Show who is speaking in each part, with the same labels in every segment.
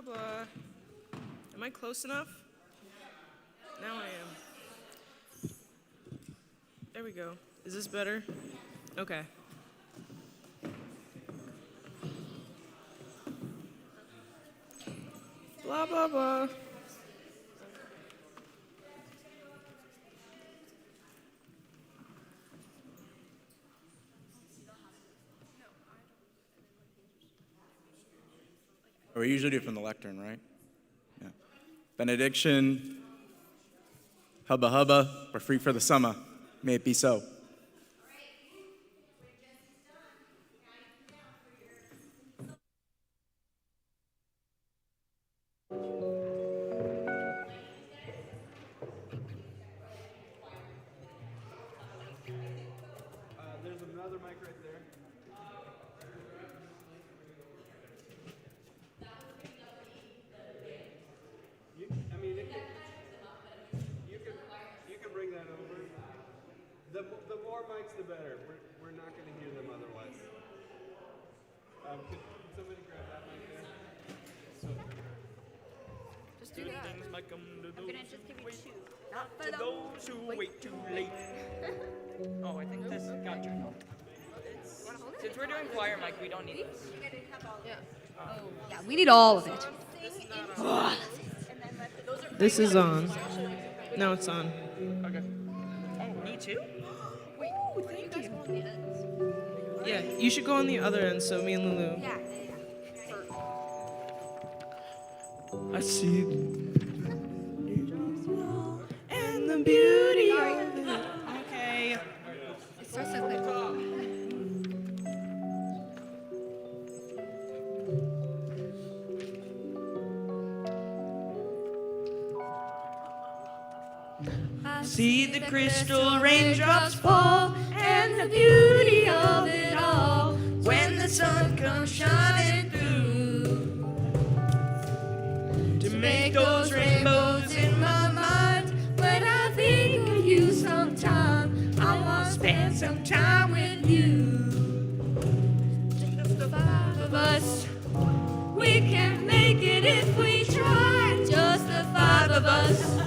Speaker 1: blah, blah. Am I close enough? Now I am. There we go. Is this better? Okay. Blah, blah, blah.
Speaker 2: We usually do it from the lectern, right? Yeah. Benediction. Hubba hubba. We're free for the summer. May it be so.
Speaker 3: There's another mic right there. You can bring that over. The more mics, the better. We're not going to hear them otherwise. Could somebody grab that mic there?
Speaker 4: Just do that. I'm gonna just give you two. Not for
Speaker 5: those who wait too late. Oh, I think this got turned off. Since we're doing choir mic, we don't need this.
Speaker 4: Yeah. Oh, yeah, we need all of it.
Speaker 1: This is on. Now it's on.
Speaker 5: Okay. Oh, me too?
Speaker 4: Wait, thank you.
Speaker 1: Yeah, you should go on the other end, so me and Lulu.
Speaker 4: Yeah.
Speaker 1: I see and the beauty of it. Okay.
Speaker 4: It starts so quick.
Speaker 5: See the crystal raindrops fall and the beauty of it all when the sun comes shining through to make those rainbows in my mind. When I think of you sometime, I want to spend some time with you. Just the five of us, we can make it if we try. Just the five of us.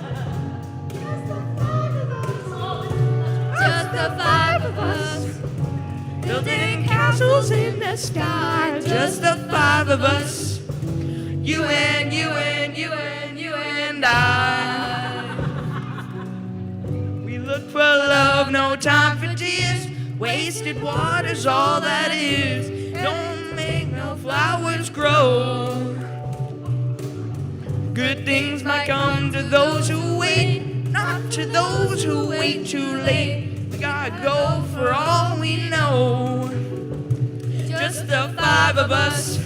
Speaker 5: Just the five of us, building castles in the sky. Just the five of us, you and you and you and you and I. We look for love, no time for tears. Wasted water's all that is. Don't make no flowers grow. Good things might come to those who wait, not to those who wait too late. We gotta go for all we know. Just the five of us,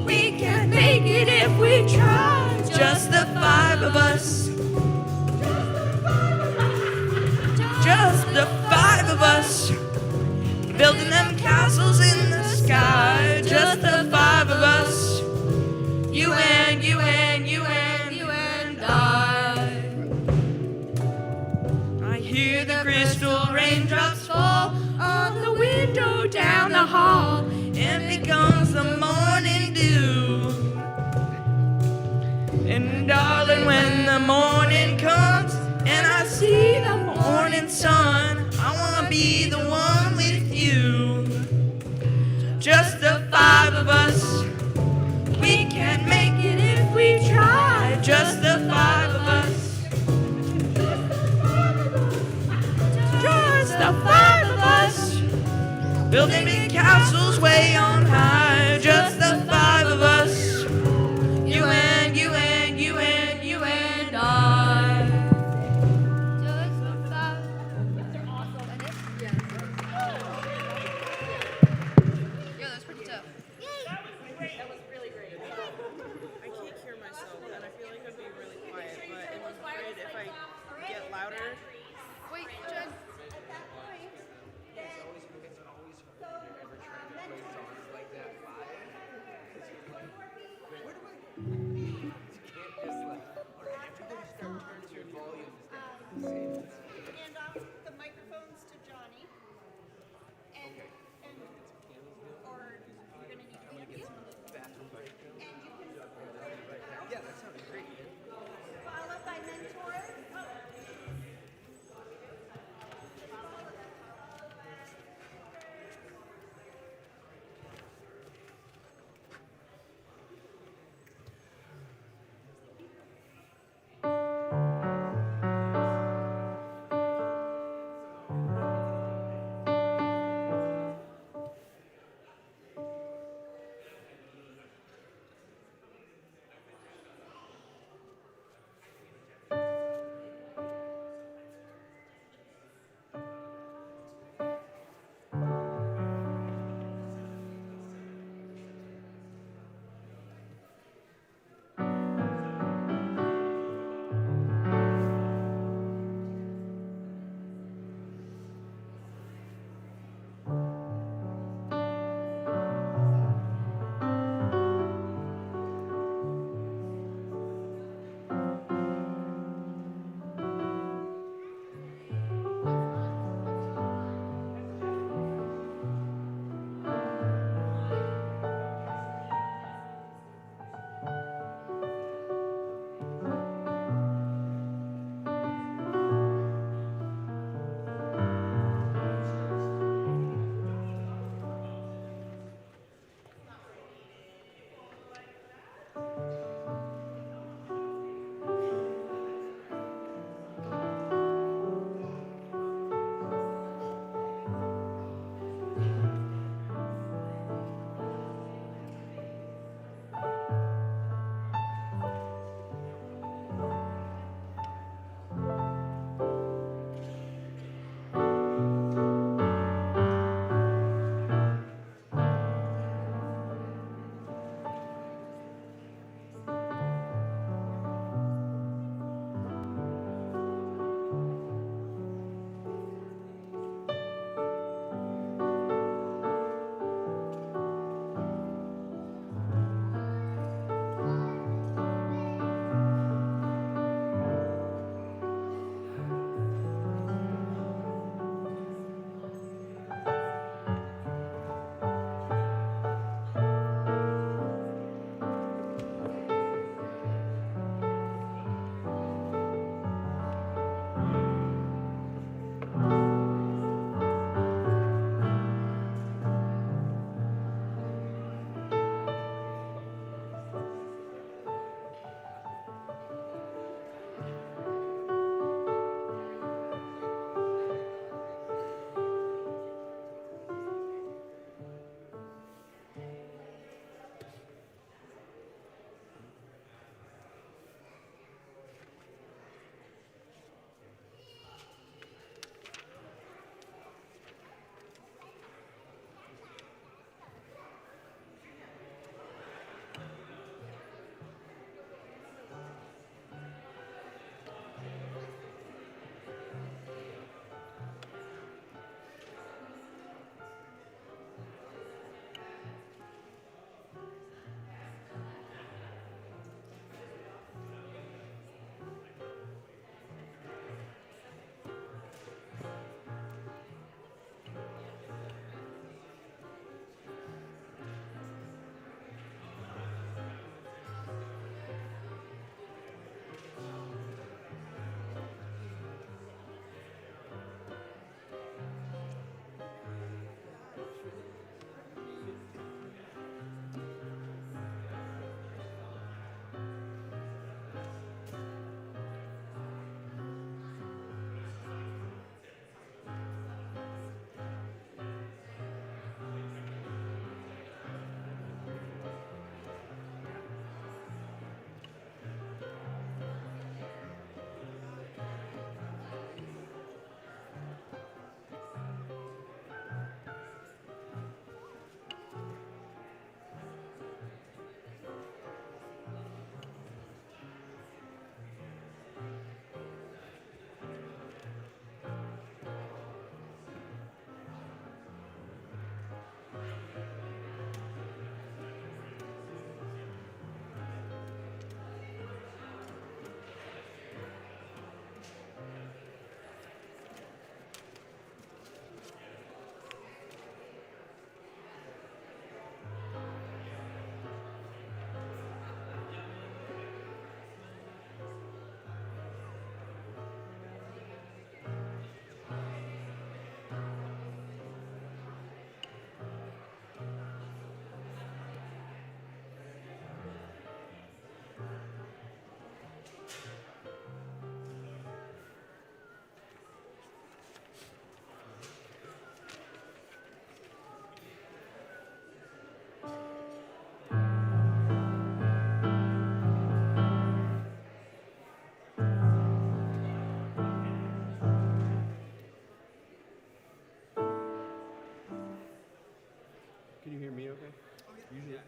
Speaker 5: we can make it if we try. Just the five of us. Just the five of us, building them castles in the sky. Just the five of us, you and you and you and you and I. I hear the crystal raindrops fall on the window down the hall, and becomes the morning dew. And darling, when the morning comes and I see the morning sun, I wanna be the one with you. Just the five of us, we can make it if we try. Just the five of us. Just the five of us, building big castles way on high. Just the five of us, you and you and you and you and I. Just the five.
Speaker 4: They're awesome. Yeah, that's pretty tough.
Speaker 1: That was really great. I can't hear myself, and I feel like I'd be really quiet, but I'm afraid if I get louder.
Speaker 4: Wait, Jen.
Speaker 6: It's always hard to ever try to play songs like that
Speaker 3: Can you hear me okay? Usually.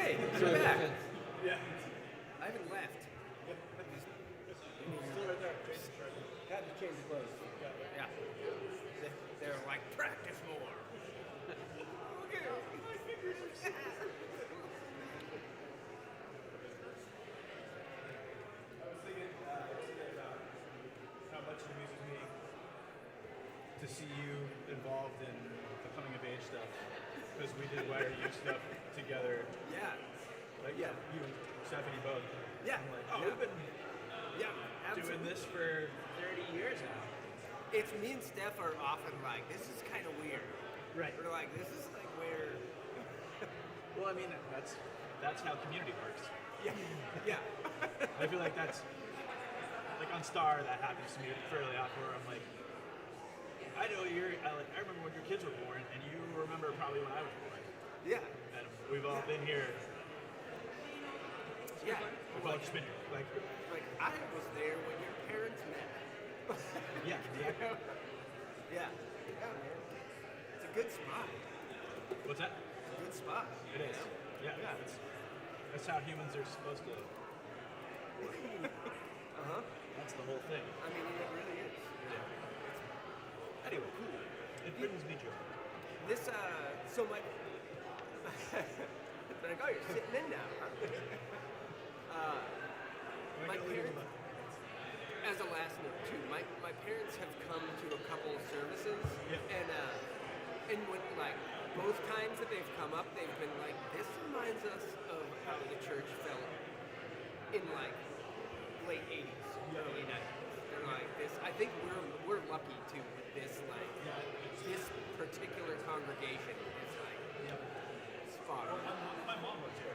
Speaker 6: Hey, you're back. Yeah. I haven't left. Still right there. Had to change the clothes. Yeah. They're like, practice more. Okay. My fingers are sad.
Speaker 7: I was thinking about how much it amuses me to see you involved in the coming of age stuff, because we did Wire You stuff together.
Speaker 6: Yeah.
Speaker 7: Like
Speaker 6: Yeah.
Speaker 7: you and Stephanie both.
Speaker 6: Yeah.
Speaker 7: I'm like,
Speaker 6: Yeah.
Speaker 7: we've been
Speaker 6: Yeah,
Speaker 7: doing
Speaker 6: absolutely.
Speaker 7: this for 30 years now.
Speaker 6: It's me and Steph are often like, this is kind of weird.
Speaker 7: Right.
Speaker 6: We're like, this is like where.
Speaker 7: Well, I mean, that's how community works.
Speaker 6: Yeah. Yeah.
Speaker 7: I feel like that's like on Star, that happens to me fairly often, where I'm like, I know I remember when your kids were born, and you remember probably when I was born.
Speaker 6: Yeah.
Speaker 7: And we've all been here.
Speaker 6: Yeah.
Speaker 7: We've all just been here. Like,
Speaker 6: I was there when your parents met.
Speaker 7: yeah, exactly.
Speaker 6: Yeah. Yeah, man. It's a good spot.
Speaker 7: What's that?
Speaker 6: It's a good spot.
Speaker 7: It is. Yeah.
Speaker 6: Yeah.
Speaker 7: That's how humans are supposed to.
Speaker 6: Uh-huh.
Speaker 7: That's the whole thing.
Speaker 6: I mean, it really is.
Speaker 7: Yeah. Anyway, cool. It brings me joy.
Speaker 6: This, so my... But I go, you're sitting in now.
Speaker 7: Am I
Speaker 6: My
Speaker 7: gonna leave
Speaker 6: parents...
Speaker 7: him
Speaker 6: as a last note too, my parents have come to a couple of services, and when like both times that they've come up, they've been like, this reminds us of how the church felt in like late 80s, early 90s. They're like this. I think we're lucky too with this like this particular congregation is like spot on.
Speaker 7: My mom works here.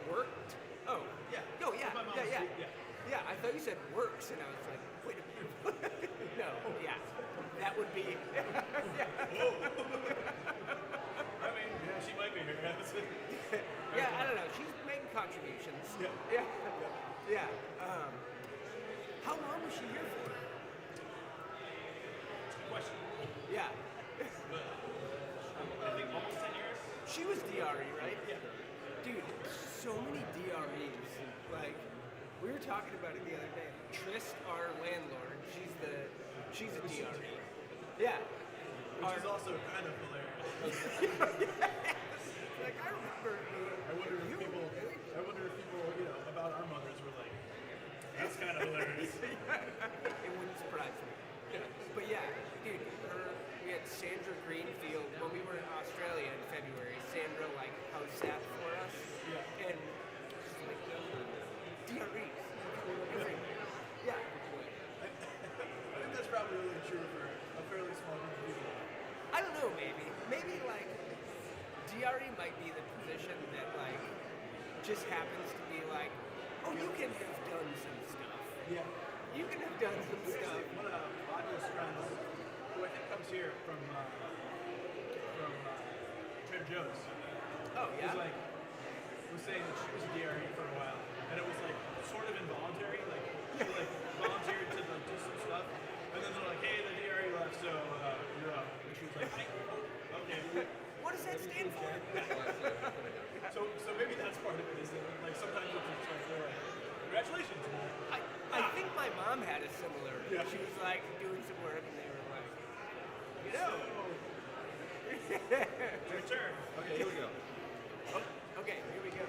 Speaker 6: Worked? Oh
Speaker 7: Yeah.
Speaker 6: Oh yeah.
Speaker 7: My mom's
Speaker 6: Yeah.
Speaker 7: here,
Speaker 6: Yeah, I thought you said works, and I was like, wait a minute. No, yeah. That would be.
Speaker 7: I mean, yeah, she might be here.
Speaker 6: Yeah, I don't know. She's making contributions.
Speaker 7: Yeah.
Speaker 6: Yeah. How long was she here for?
Speaker 7: Question.
Speaker 6: Yeah.
Speaker 7: I think almost 10 years.
Speaker 6: She was DRE, right?
Speaker 7: Yeah.
Speaker 6: Dude, so many DREs. Like, we were talking about it the other day. Trist, our landlord, she's a DRE. Yeah.
Speaker 7: Which is also kind of hilarious.
Speaker 6: Like, I remember.
Speaker 7: I wonder if people, about our mothers were like, that's kind of hilarious.
Speaker 6: It wouldn't surprise me. But yeah, dude, we had Sandra Greenfield when we were in Australia in February. Sandra like house sat for us, and just like DREs. Yeah,
Speaker 7: I think that's probably really true for a fairly small group of people.
Speaker 6: I don't know. Maybe like DRE might be the position that like just happens to be like, oh, you can have done some stuff.
Speaker 7: Yeah.
Speaker 6: You can have done some stuff.
Speaker 7: One of Audrey's friends, who I think comes here from Trader Joe's,
Speaker 6: Oh yeah.
Speaker 7: was saying that she was a DRE for a while, and it was like sort of involuntary. Like she like volunteered to like do some stuff, and then they're like, hey, the DRE left, so you're up. And she was like, hey, okay.
Speaker 6: What does that stand for?
Speaker 7: So maybe that's part of it. Is that like sometimes it's just like they're like, congratulations.
Speaker 6: I think my mom had a similar.
Speaker 7: Yeah.
Speaker 6: She was like doing some work, and they were like, you know.
Speaker 7: Your turn. Okay, here we go.
Speaker 6: Oh, okay, here we go.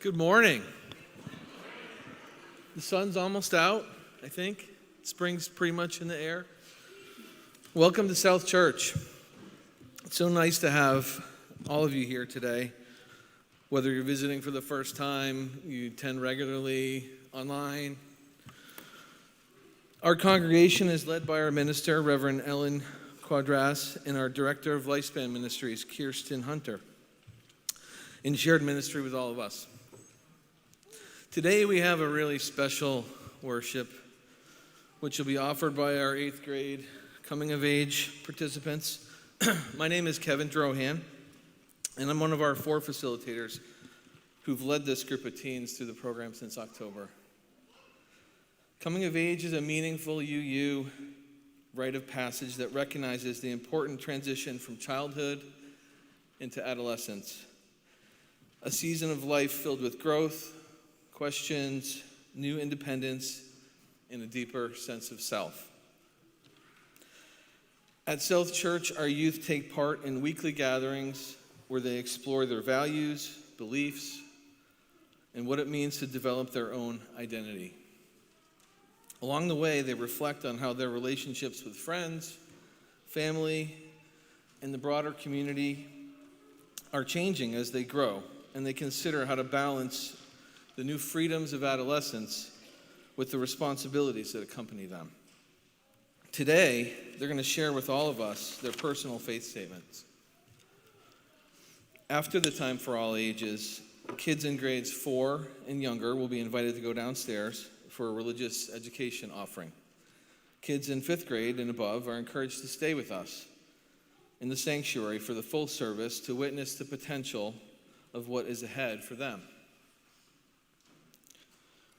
Speaker 3: Good morning. The sun's almost out, I think. Spring's pretty much in the air. Welcome to South Church. It's so nice to have all of you here today.
Speaker 8: Whether you're visiting for the first time, you attend regularly online. Our congregation is led by our minister, Reverend Ellen Quadras, and our director of Lifespan Ministries, Kirsten Hunter, in shared ministry with all of us. Today we have a really special worship, which will be offered by our 8th grade coming of age participants. My name is Kevin Drohan, and I'm one of our 4 facilitators who've led this group of teens through the program since October. Coming of age is a meaningful UU rite of passage that recognizes the important transition from childhood into adolescence. A season of life filled with growth, questions, new independence, and a deeper sense of self. At South Church, our youth take part in weekly gatherings where they explore their values, beliefs, and what it means to develop their own identity. Along the way, they reflect on how their relationships with friends, family, and the broader community are changing as they grow, and they consider how to balance the new freedoms of adolescence with the responsibilities that accompany them. Today, they're going to share with all of us their personal faith statements. After the time for all ages, kids in grades 4 and younger will be invited to go downstairs for a religious education offering. Kids in 5th grade and above are encouraged to stay with us in the sanctuary for the full service to witness the potential of what is ahead for them.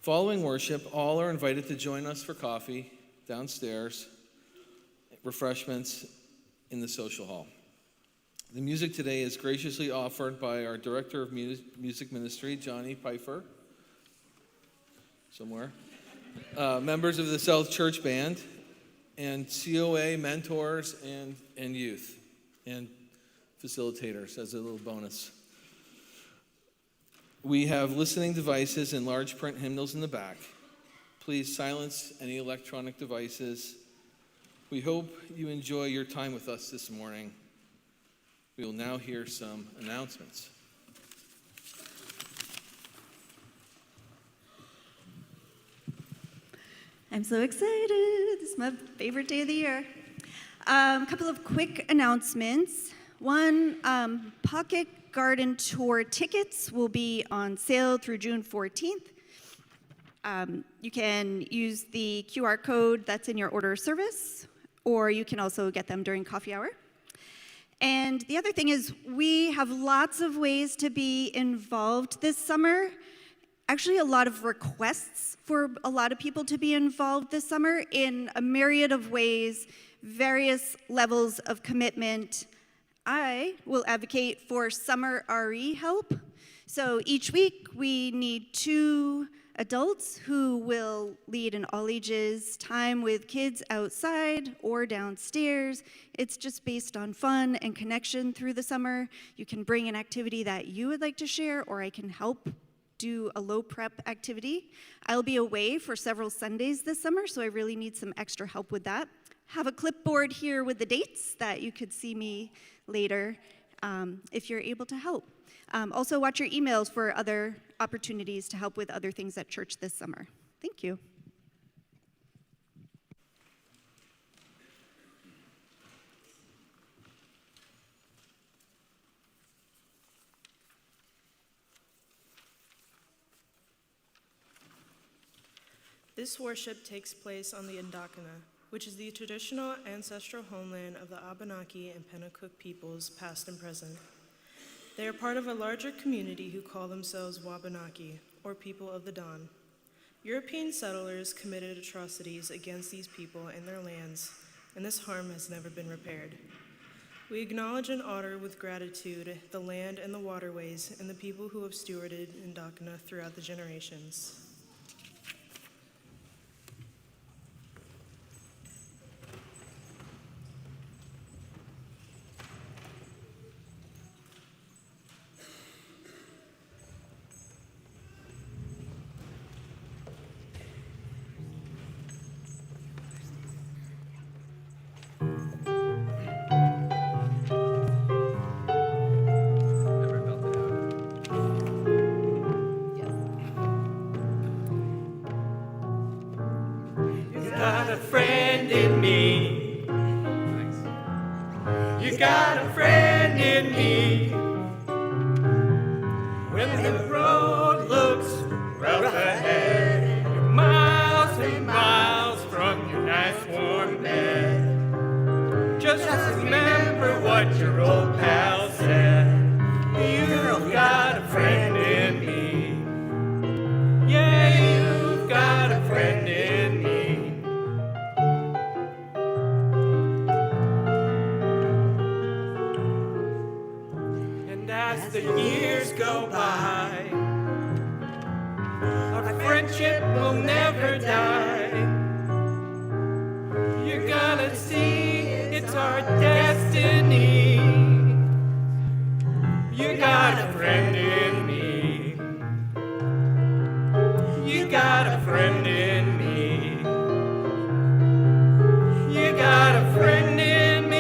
Speaker 8: Following worship, all are invited to join us for coffee downstairs, refreshments in the social hall. The music today is graciously offered by our Director of Music Ministry, Johnny Pfeiffer, somewhere, members of the South Church Band, and CoA mentors and youth, and facilitators as a little bonus. We have listening devices and large print hymnals in the back. Please silence any electronic devices. We hope you enjoy your time with us this morning. We will now hear some announcements.
Speaker 9: I'm so excited. This is my favorite day of the year. A couple of quick announcements. One, Pocket Garden Tour tickets will be on sale through June 14th. You can use the QR code that's in your order of service, or you can also get them during coffee hour. And the other thing is we have lots of ways to be involved this summer. Actually, a lot of requests for a lot of people to be involved this summer in a myriad of ways, various levels of commitment. I will advocate for summer RE help. So each week we need 2 adults who will lead an all ages time with kids outside or downstairs. It's just based on fun and connection through the summer. You can bring an activity that you would like to share, or I can help do a low prep activity. I'll be away for several Sundays this summer, so I really need some extra help with that. Have a clipboard here with the dates that you could see me later if you're able to help. Also watch your emails for other opportunities to help with other things at church this summer. Thank you.
Speaker 1: This worship takes place on the Indakana, which is the traditional ancestral homeland of the Abenaki and Pennacook peoples, past and present. They are part of a larger community who call themselves Wabanaki, or People of the Dawn. European settlers committed atrocities against these people and their lands, and this harm has never been repaired. We acknowledge and honor with gratitude the land and the waterways and the people who have stewarded Indakana throughout the generations.
Speaker 6: Never felt it out.
Speaker 3: got a friend in me. You got a friend in me. When the road looks rough ahead, you're miles and miles from your nice warm bed. Just remember what your old pal said. You've got a friend in me. Yeah, you've got a friend in me. And as the years go by, our friendship will never die. You're gonna see it's our destiny. You got a friend in me. You got a friend in me. You got a friend in me.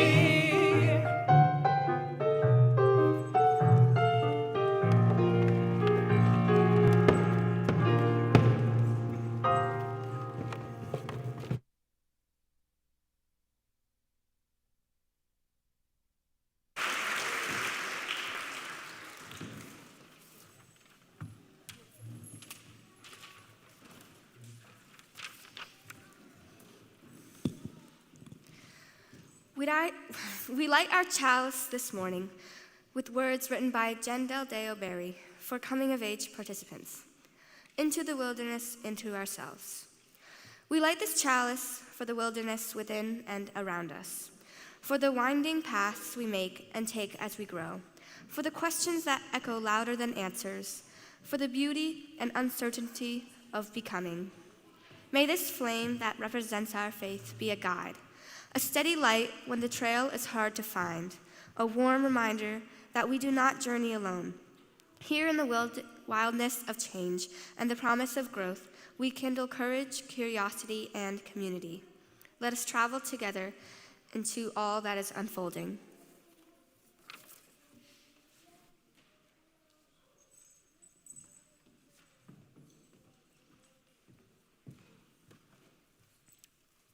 Speaker 4: We light our chalice this morning with words written by Deo-Barry for coming-of-age participants. Into the wilderness, into ourselves. We light this chalice for the wilderness within and around us, for the winding paths we make and take as we grow, for the questions that echo louder than answers, for the beauty and uncertainty of becoming. May this flame that represents our faith be a guide, a steady light when the trail is hard to find, a warm reminder that we do not journey alone. Here in the wildness of change and the promise of growth, we kindle courage, curiosity, and community. Let us travel together into all that is unfolding.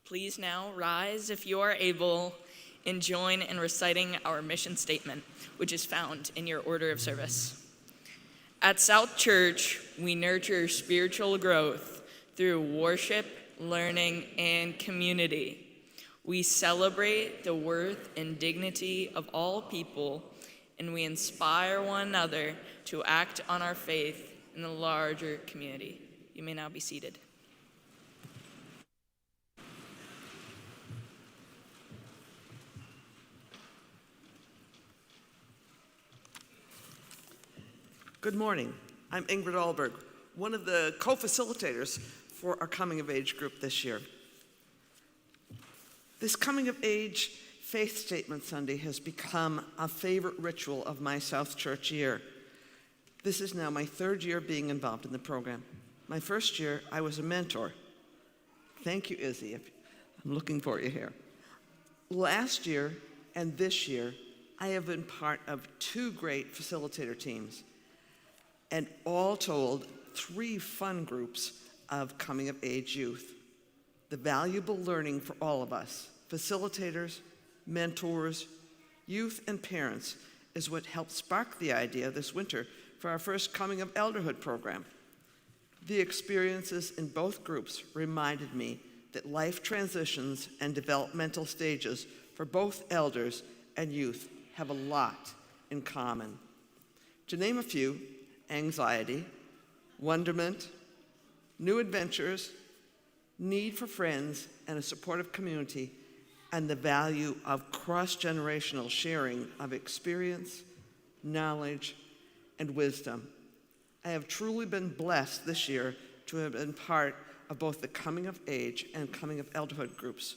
Speaker 10: Please now rise if you are able and join in reciting our mission statement, which is found in your order of service. At South Church, we nurture spiritual growth through worship, learning, and community. We celebrate the worth and dignity of all people, and we inspire one another to act on our faith in the larger community. You may now be seated.
Speaker 11: Good morning. I'm Ingrid Ahlberg, one of the co-facilitators for our Coming of Age group this year. This Coming of Age Faith Statement Sunday has become a favorite ritual of my South Church year. This is now my third year being involved in the program. My first year, I was a mentor. Thank you, Izzy. I'm looking for you here. Last year and this year, I have been part of two great facilitator teams, and all told, 3 fun groups of coming-of-age youth. The valuable learning for all of us, facilitators, mentors, youth, and parents, is what helped spark the idea this winter for our first Coming of Elderhood program. The experiences in both groups reminded me that life transitions and developmental stages for both elders and youth have a lot in common. To name a few: anxiety, wonderment, new adventures, need for friends and a supportive community, and the value of cross-generational sharing of experience, knowledge, and wisdom. I have truly been blessed this year to have been part of both the Coming of Age and Coming of Elderhood groups.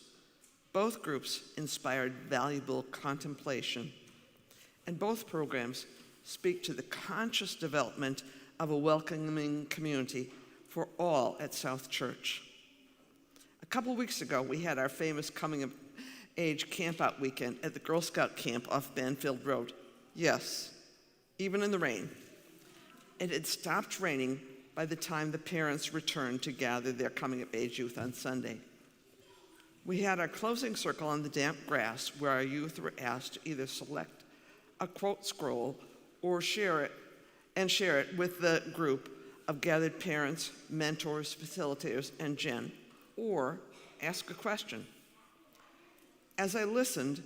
Speaker 11: Both groups inspired valuable contemplation, and both programs speak to the conscious development of a welcoming community for all at South Church. A couple weeks ago, we had our famous Coming of Age camp-out weekend at the Girl Scout camp off Banfield Road. Yes, even in the rain. It had stopped raining by the time the parents returned to gather their Coming of Age youth on Sunday. We had our closing circle on the damp grass where our youth were asked to either select a quote scroll or share it with the group of gathered parents, mentors, facilitators, and Jen, or ask a question. As I listened,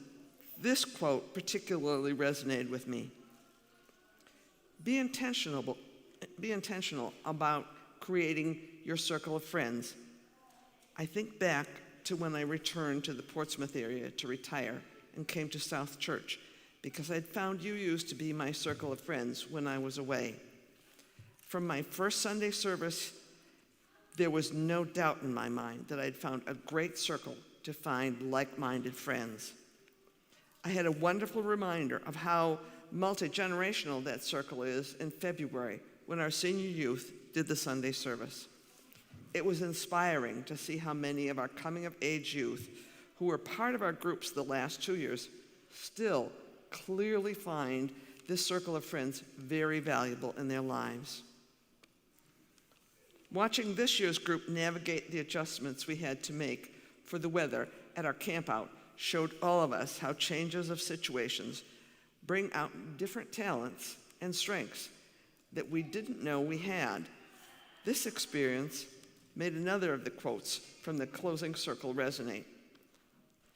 Speaker 11: this quote particularly resonated with me. Be intentional about creating your circle of friends. I think back to when I returned to the Portsmouth area to retire and came to South Church because I'd found you used to be my circle of friends when I was away. From my first Sunday service, there was no doubt in my mind that I'd found a great circle to find like-minded friends. I had a wonderful reminder of how multi-generational that circle is in February when our senior youth did the Sunday service. It was inspiring to see how many of our coming-of-age youth who were part of our groups the last 2 years still clearly find this circle of friends very valuable in their lives. Watching this year's group navigate the adjustments we had to make for the weather at our campout showed all of us how changes of situations bring out different talents and strengths that we didn't know we had. This experience made another of the quotes from the closing circle resonate.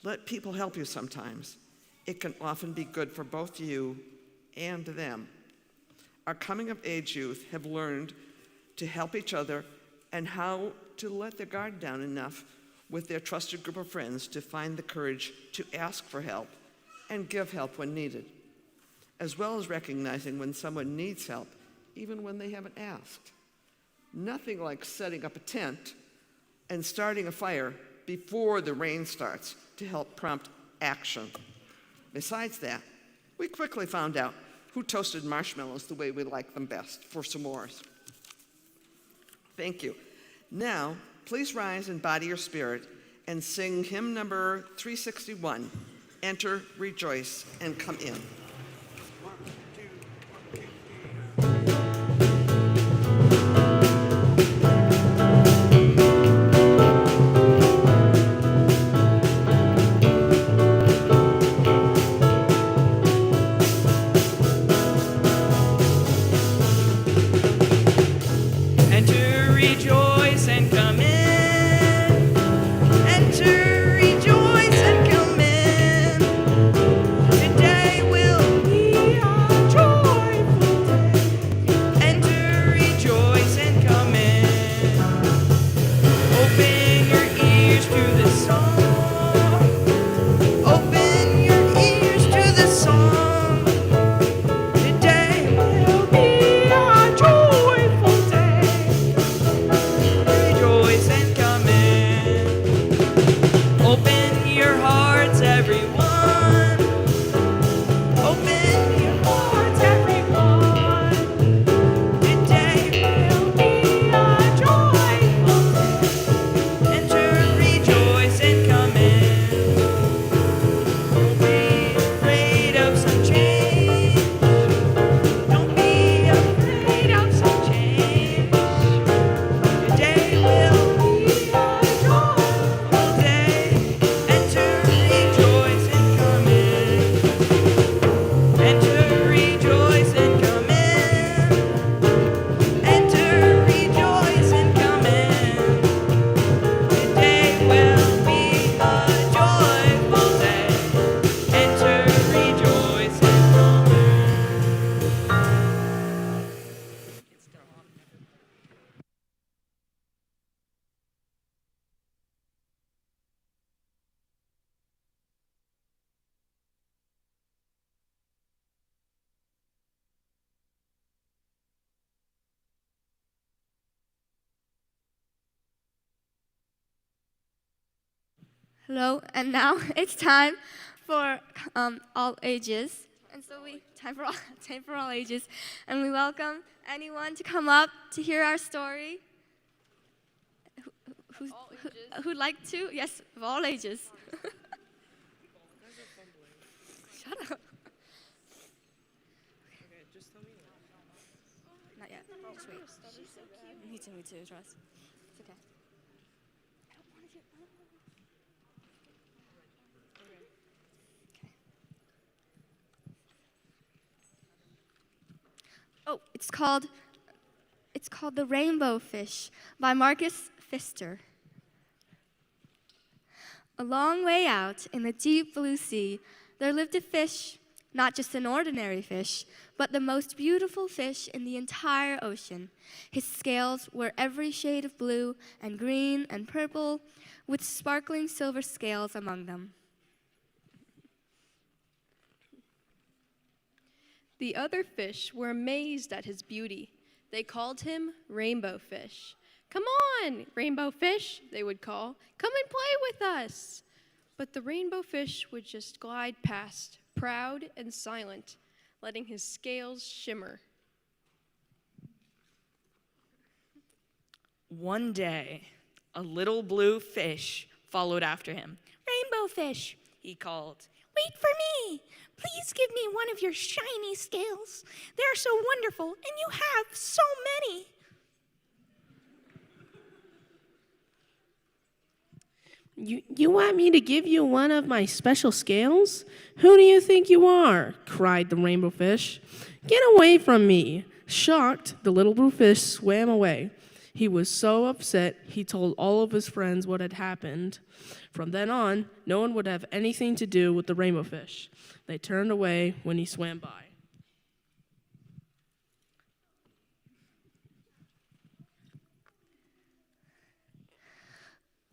Speaker 11: Let people help you sometimes. It can often be good for both you and them. Our coming-of-age youth have learned to help each other and how to let their guard down enough with their trusted group of friends to find the courage to ask for help and give help when needed, as well as recognizing when someone needs help, even when they haven't asked. Nothing like setting up a tent and starting a fire before the rain starts to help prompt action. Besides that, we quickly found out who toasted marshmallows the way we like them best for s'mores. Thank you. Now, please rise and body your spirit and sing hymn number 361, Enter, Rejoice, and Come In.
Speaker 4: Hello, and now it's time for all ages. And so time for all ages. And we welcome anyone to come up to hear our story. Who'd like to? Yes, of all ages. Shut up.
Speaker 1: Okay, just tell me.
Speaker 4: Not yet. Just wait. Me too, trust. It's okay. I don't want to get... Oh, it's called The Rainbow Fish by Marcus Pfister. A long way out in the deep blue sea, there lived a fish, not just an ordinary fish, but the most beautiful fish in the entire ocean. His scales were every shade of blue and green and purple, with sparkling silver scales among them.
Speaker 12: The other fish were amazed at his beauty. They called him Rainbow Fish. "Come on, Rainbow Fish," they would call. "Come and play with us." But the Rainbow Fish would just glide past, proud and silent, letting his scales shimmer.
Speaker 10: One day, a little blue fish followed after him. "Rainbow Fish," he called. "Wait for me. Please give me one of your shiny scales. They're so wonderful, and you have so many."
Speaker 5: You want me to give you one of my special scales? Who do you think you are? Cried the rainbow fish. Get away from me. Shocked, the little blue fish swam away. He was so upset, he told all of his friends what had happened. From then on, no one would have anything to do with the rainbow fish. They turned away when he swam by.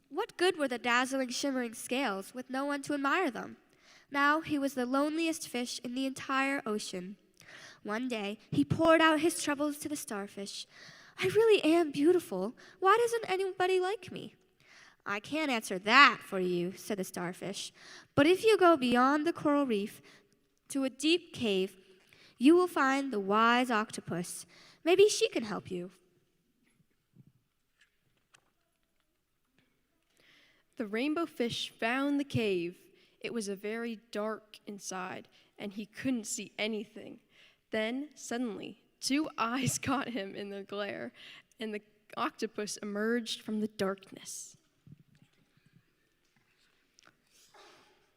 Speaker 4: What good were the dazzling, shimmering scales with no one to admire them? Now he was the loneliest fish in the entire ocean. One day, he poured out his troubles to the starfish. "I really am beautiful. Why doesn't anybody like me?" "I can't answer that for you," said the starfish. "But if you go beyond the coral reef to a deep cave, you will find the wise octopus. Maybe she can help you."
Speaker 12: The rainbow fish found the cave. It was a very dark inside, and he couldn't see anything. Then, suddenly, two eyes caught him in the glare, and the octopus emerged from the darkness.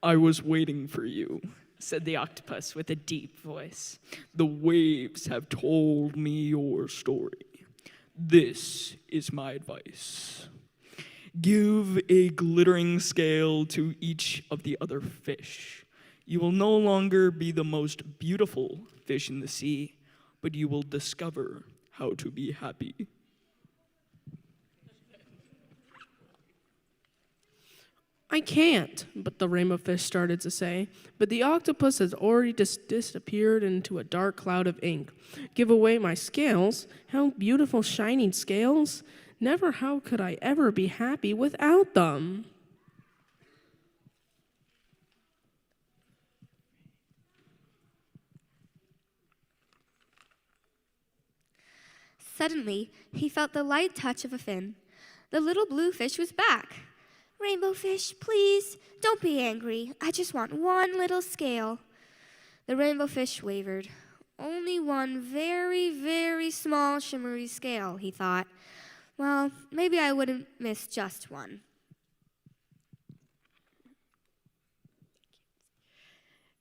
Speaker 13: "I was waiting for you," said the octopus with a deep voice. "The waves have told me your story. This is my advice. Give a glittering scale to each of the other fish. You will no longer be the most beautiful fish in the sea, but you will discover how to be happy."
Speaker 5: "I can't," but the rainbow fish started to say, but the octopus has already disappeared into a dark cloud of ink. "Give away my scales? How beautiful shining scales! Never, how could I ever be happy without them?"
Speaker 4: Suddenly, he felt the light touch of a fin. The little blue fish was back. "Rainbow fish, please, don't be angry. I just want one little scale." The rainbow fish wavered. "Only one very, very small shimmery scale," he thought. "Well, maybe I wouldn't miss just one."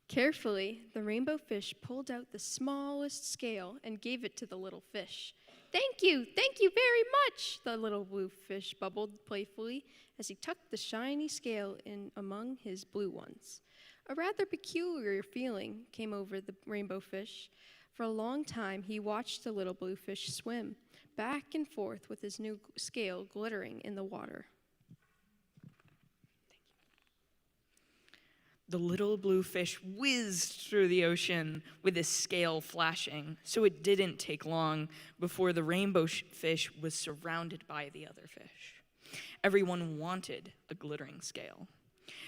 Speaker 12: Carefully, the rainbow fish pulled out the smallest scale and gave it to the little fish. Thank you very much," the little blue fish bubbled playfully as he tucked the shiny scale in among his blue ones. A rather peculiar feeling came over the rainbow fish. For a long time, he watched the little blue fish swim back and forth with his new scale glittering in the water.
Speaker 10: The little blue fish whizzed through the ocean with his scale flashing, so it didn't take long before the rainbow fish was surrounded by the other fish. Everyone wanted a glittering scale.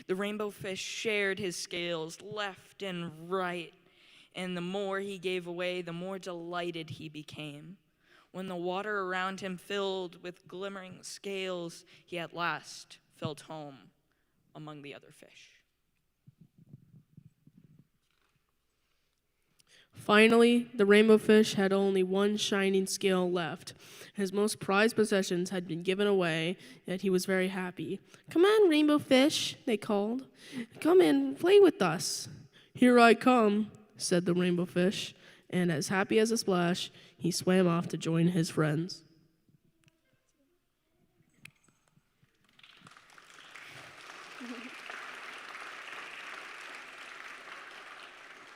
Speaker 10: The rainbow fish shared his scales left and right, and the more he gave away, the more delighted he became. When the water around him filled with glimmering scales, he at last felt home among the other fish.
Speaker 5: Finally, the rainbow fish had only one shining scale left. His most prized possessions had been given away, yet he was very happy. "Come on, rainbow fish," they called. "Come and play with us." "Here I come," said the rainbow fish.
Speaker 14: and as happy as a splash, he swam off to join his friends.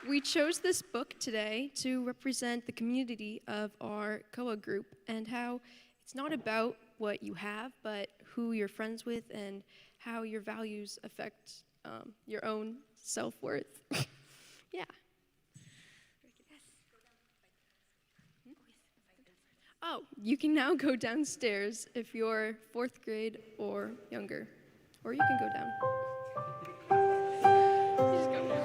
Speaker 12: We chose this book today to represent the community of our CoA group and how it's not about what you have, but who you're friends with and how your values affect your own self-worth. Yeah. Oh, you can now go downstairs if you're 4th grade or younger. Or you can go down. Just go down.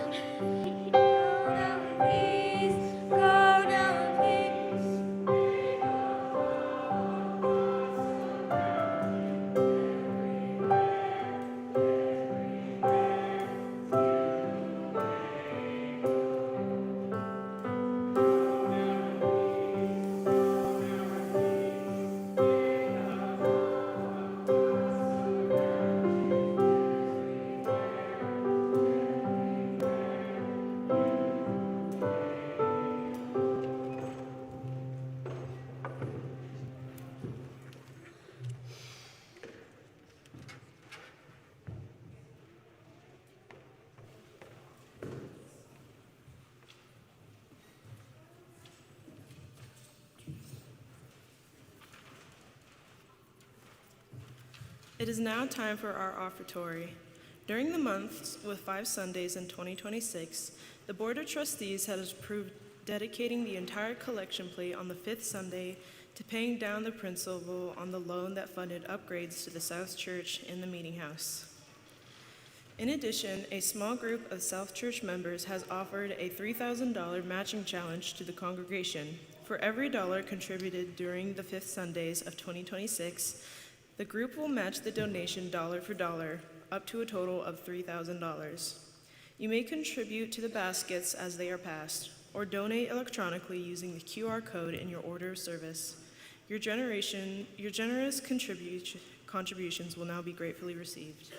Speaker 1: It is now time for our offertory. During the months with 5 Sundays in 2026, the Board of Trustees has approved dedicating the entire collection plate on the 5th Sunday to paying down the principal on the loan that funded upgrades to the South Church in the Meeting House. In addition, a small group of South Church members has offered a $3,000 matching challenge to the congregation. For every dollar contributed during the 5th Sundays of 2026, the group will match the donation dollar for dollar, up to a total of $3,000. You may contribute to the baskets as they are passed, or donate electronically using the QR code in your order of service. Your generous contributions will now be gratefully received.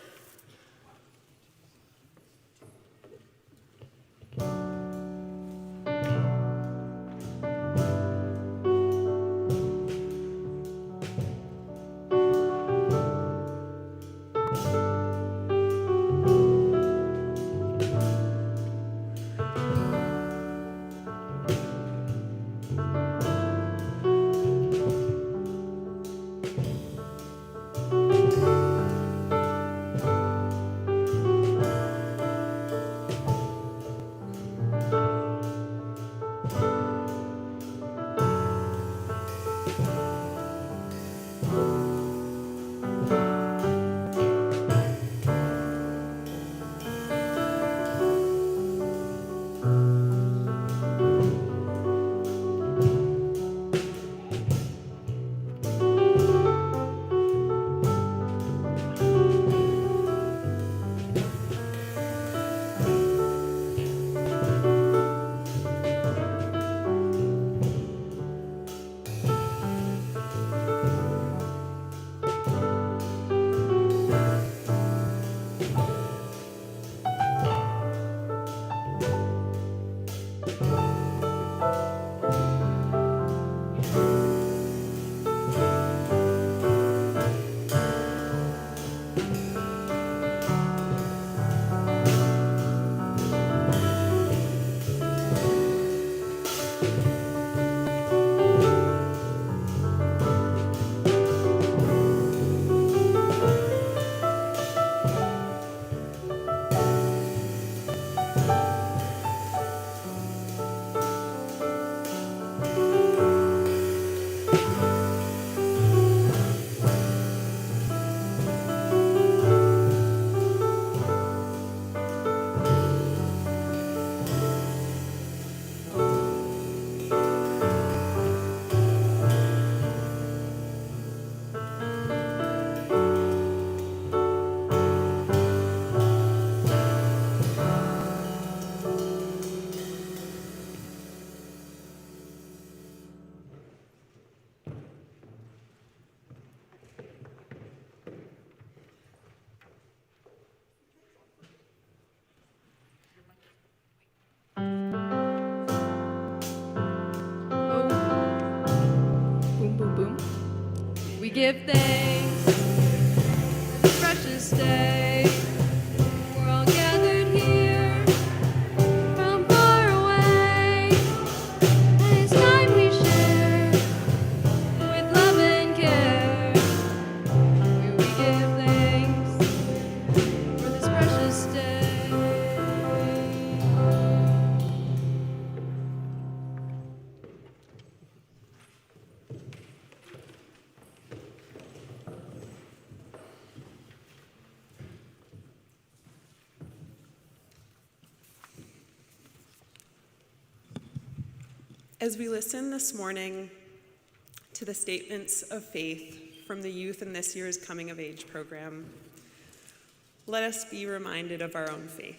Speaker 15: give thanks for this precious day. We're all gathered here from far away, and it's time we share with love and care. Here we give thanks for this precious day.
Speaker 16: As we listen this morning to the statements of faith from the youth in this year's Coming of Age program, let us be reminded of our own faith.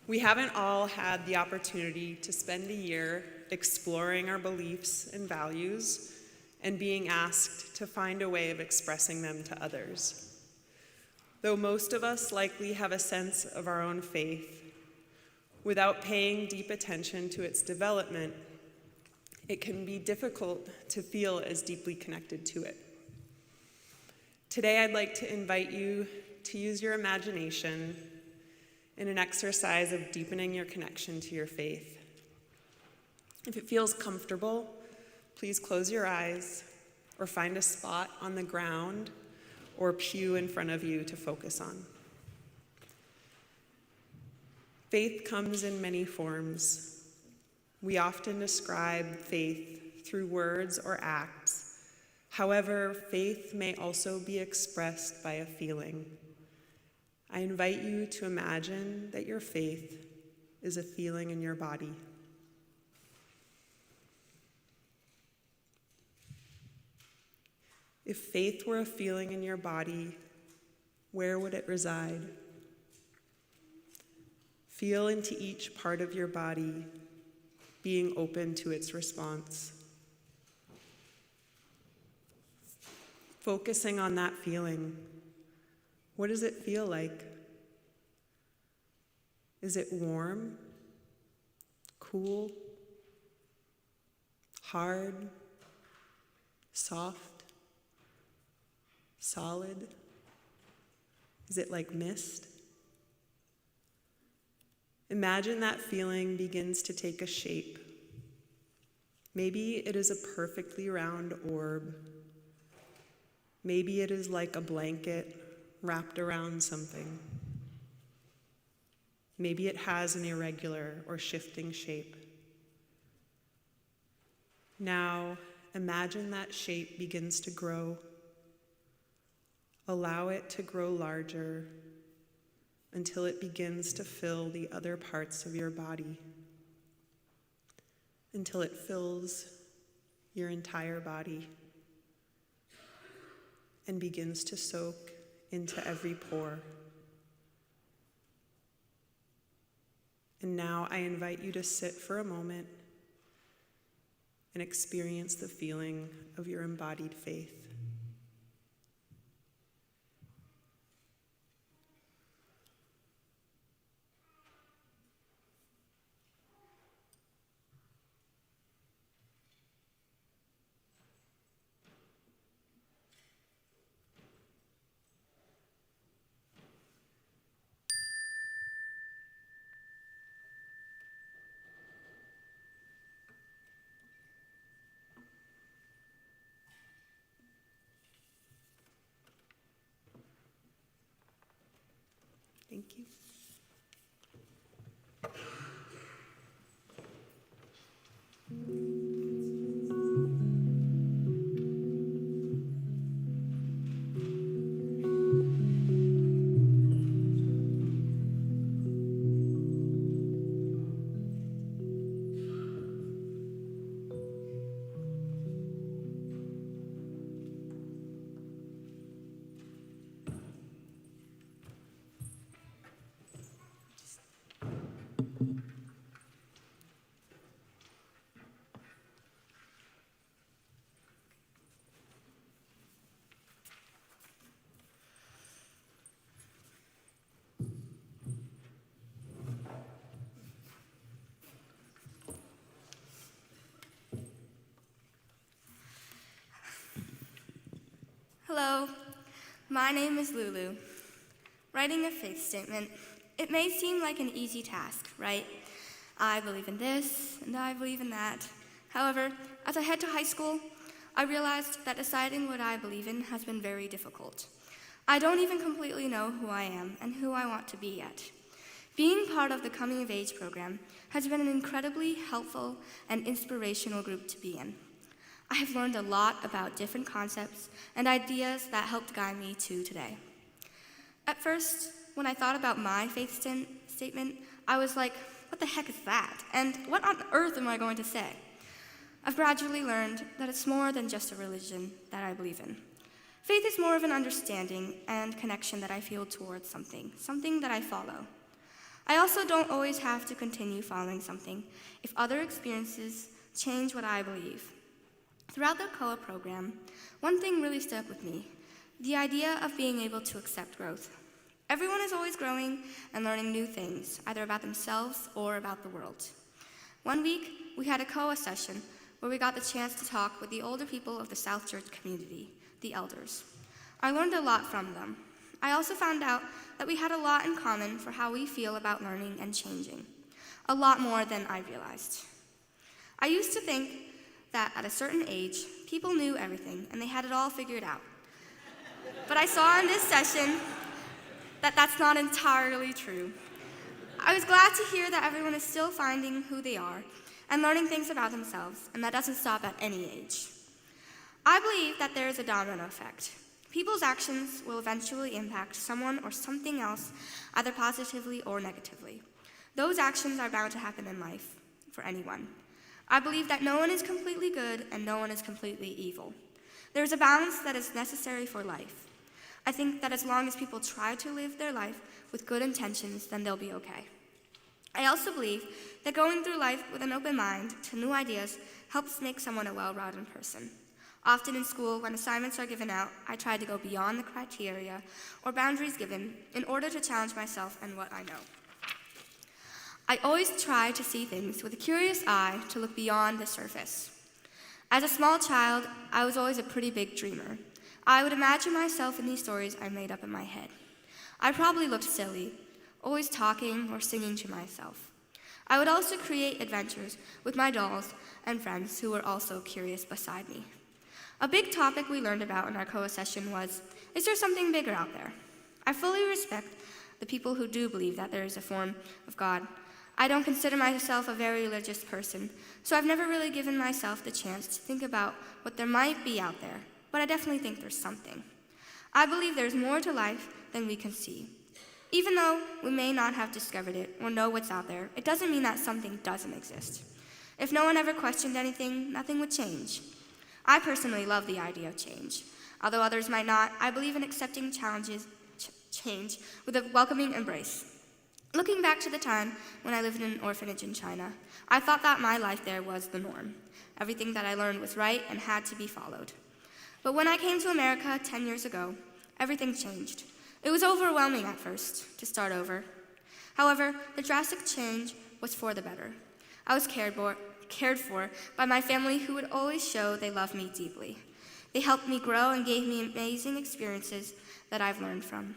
Speaker 16: We haven't all had the opportunity to spend a year exploring our beliefs and values and being asked to find a way of expressing them to others. Though most of us likely have a sense of our own faith, without paying deep attention to its development, it can be difficult to feel as deeply connected to it. Today, I'd like to invite you to use your imagination in an exercise of deepening your connection to your faith. If it feels comfortable, please close your eyes or find a spot on the ground or pew in front of you to focus on. Faith comes in many forms. We often describe faith through words or acts. However, faith may also be expressed by a feeling. I invite you to imagine that your faith is a feeling in your body. If faith were a feeling in your body, where would it reside? Feel into each part of your body, being open to its response. Focusing on that feeling. What does it feel like? Is it warm? Cool? Hard? Soft? Solid? Is it like mist? Imagine that feeling begins to take a shape. Maybe it is a perfectly round orb. Maybe it is like a blanket wrapped around something. Maybe it has an irregular or shifting shape. Now, imagine that shape begins to grow. Allow it to grow larger until it begins to fill the other parts of your body, until it fills your entire body and begins to soak into every pore. And now I invite you to sit for a moment and experience the feeling of your embodied faith. Thank you.
Speaker 4: Hello, my name is Lulu. Writing a faith statement, it may seem like an easy task, right? I believe in this, and I believe in that. However, as I head to high school, I realized that deciding what I believe in has been very difficult. I don't even completely know who I am and who I want to be yet. Being part of the Coming of Age program has been an incredibly helpful and inspirational group to be in. I have learned a lot about different concepts and ideas that helped guide me to today. At first, when I thought about my faith statement, I was like, what the heck is that? And what on earth am I going to say? I've gradually learned that it's more than just a religion that I believe in. Faith is more of an understanding and connection that I feel towards something that I follow. I also don't always have to continue following something if other experiences change what I believe. Throughout the CoA program, one thing really stuck with me, the idea of being able to accept growth. Everyone is always growing and learning new things, either about themselves or about the world. One week, we had a CoA session where we got the chance to talk with the older people of the South Church community, the elders. I learned a lot from them. I also found out that we had a lot in common for how we feel about learning and changing, a lot more than I realized. I used to think that at a certain age, people knew everything and they had it all figured out. But I saw in this session that that's not entirely true. I was glad to hear that everyone is still finding who they are and learning things about themselves, and that doesn't stop at any age. I believe that there is a domino effect. People's actions will eventually impact someone or something else, either positively or negatively. Those actions are bound to happen in life, for anyone. I believe that no one is completely good and no one is completely evil. There is a balance that is necessary for life. I think that as long as people try to live their life with good intentions, then they'll be okay. I also believe that going through life with an open mind to new ideas helps make someone a well-rounded person. Often in school, when assignments are given out, I try to go beyond the criteria or boundaries given in order to challenge myself and what I know. I always try to see things with a curious eye to look beyond the surface. As a small child, I was always a pretty big dreamer. I would imagine myself in these stories I made up in my head. I probably looked silly, always talking or singing to myself. I would also create adventures with my dolls and friends who were also curious beside me. A big topic we learned about in our CoA session was, is there something bigger out there? I fully respect the people who do believe that there is a form of God. I don't consider myself a very religious person, so I've never really given myself the chance to think about what there might be out there, but I definitely think there's something. I believe there's more to life than we can see. Even though we may not have discovered it or know what's out there, it doesn't mean that something doesn't exist. If no one ever questioned anything, nothing would change. I personally love the idea of change. Although others might not, I believe in accepting change with a welcoming embrace. Looking back to the time when I lived in an orphanage in China, I thought that my life there was the norm. Everything that I learned was right and had to be followed. But when I came to America 10 years ago, everything changed. It was overwhelming at first to start over. However, the drastic change was for the better. I was cared for by my family who would always show they loved me deeply. They helped me grow and gave me amazing experiences that I've learned from.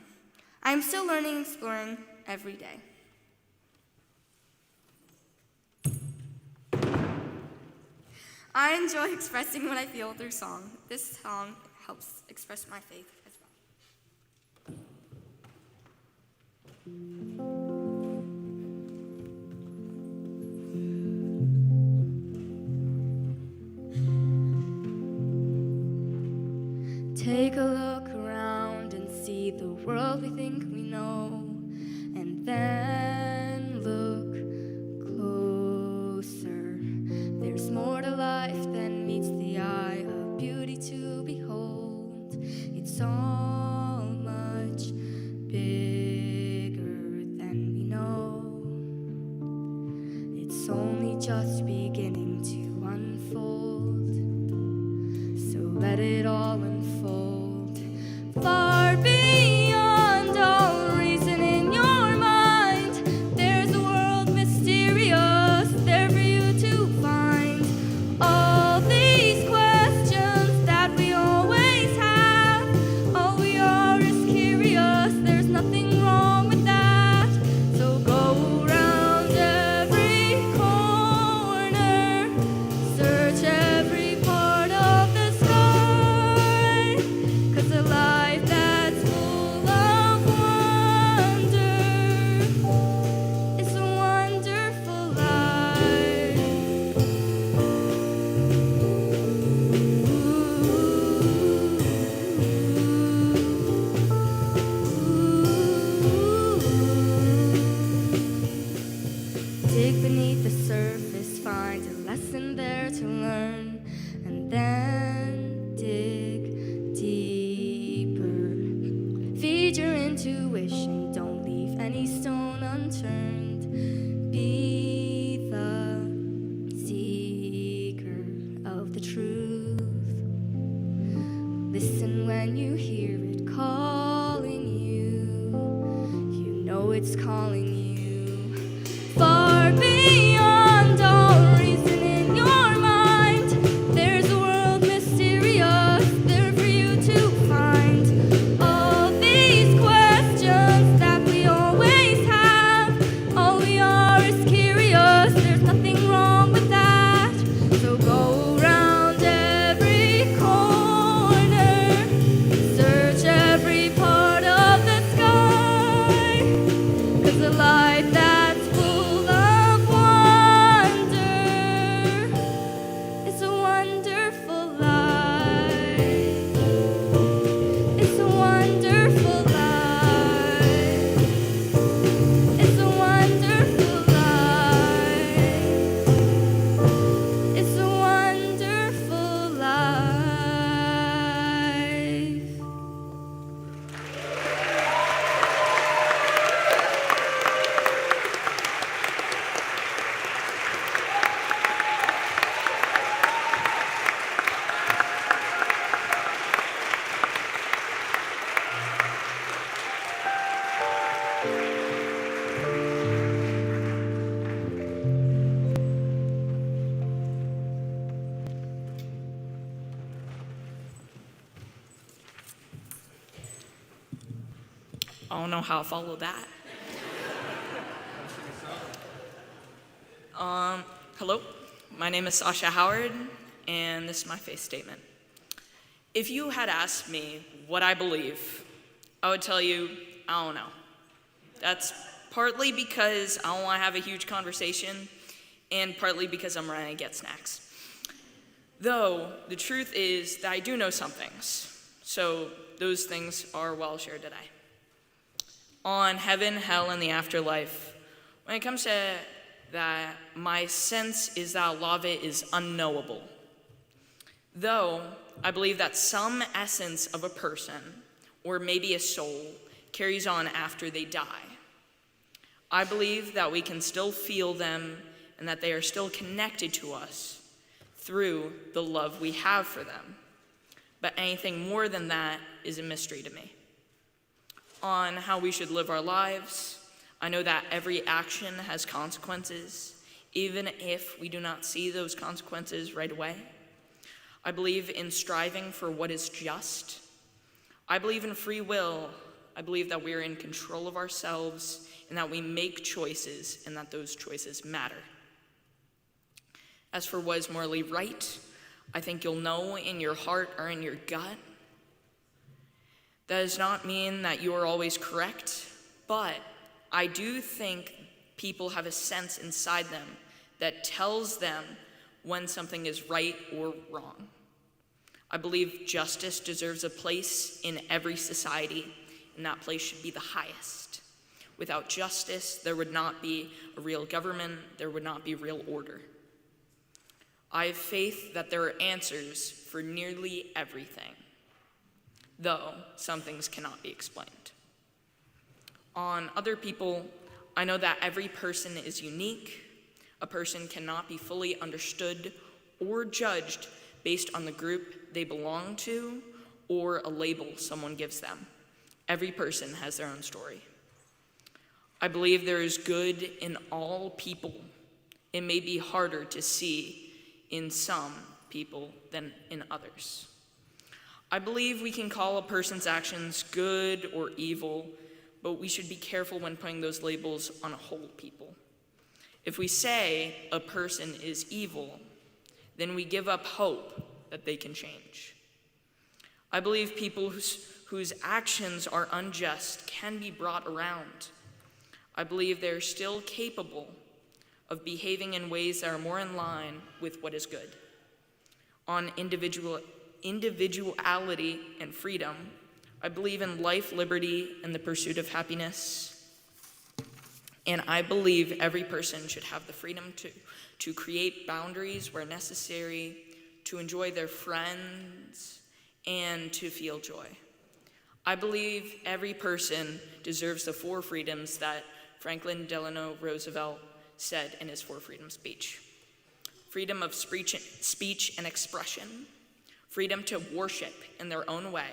Speaker 4: I am still learning and exploring every day. I enjoy expressing what I feel through song. This song helps express my faith as well.
Speaker 17: Take a look around and see the world we think we know, and then look closer. There's more to life than meets the eye, a beauty to behold. It's so much bigger than we know. It's only just beginning to unfold, so let it all unfold. Far beyond all reason in your mind, there's a world mysterious there for you to find. All these questions that we always have intuition, don't leave any stone unturned. Be the seeker of the truth. Listen when you hear it calling you. You know it's calling you far beyond all reason in your mind. There's a world mysterious there for you to find. All these questions that we always have, all we are is curious. There's nothing wrong with that. So go around every corner, search every part of the sky, 'cause a life that's full of wonder is a wonderful life. It's a wonderful life. It's a wonderful life. It's a wonderful life.
Speaker 10: I don't know how to follow that. Hello, my name is Sasha Howard, and this is my faith statement. If you had asked me what I believe, I would tell you, I don't know. That's partly because I don't want to have a huge conversation, and partly because I'm running to get snacks. Though, the truth is that I do know some things, so those things are well shared today. On heaven, hell, and the afterlife, when it comes to that, my sense is that a lot of it is unknowable. Though, I believe that some essence of a person, or maybe a soul, carries on after they die. I believe that we can still feel them and that they are still connected to us through the love we have for them. But anything more than that is a mystery to me. On how we should live our lives, I know that every action has consequences, even if we do not see those consequences right away. I believe in striving for what is just. I believe in free will. I believe that we are in control of ourselves and that we make choices and that those choices matter. As for what is morally right, I think you'll know in your heart or in your gut. That does not mean that you are always correct, but I do think people have a sense inside them that tells them when something is right or wrong. I believe justice deserves a place in every society, and that place should be the highest. Without justice, there would not be a real government, there would not be real order. I have faith that there are answers for nearly everything, though some things cannot be explained. On other people, I know that every person is unique. A person cannot be fully understood or judged based on the group they belong to or a label someone gives them. Every person has their own story. I believe there is good in all people. It may be harder to see in some people than in others. I believe we can call a person's actions good or evil, but we should be careful when putting those labels on a whole people. If we say a person is evil, then we give up hope that they can change. I believe people whose actions are unjust can be brought around. I believe they're still capable of behaving in ways that are more in line with what is good. On individuality and freedom, I believe in life, liberty, and the pursuit of happiness. And I believe every person should have the freedom to create boundaries where necessary, to enjoy their friends, and to feel joy. I believe every person deserves the 4 freedoms that Franklin Delano Roosevelt said in his 4 Freedom speech. Freedom of speech and expression, freedom to worship in their own way,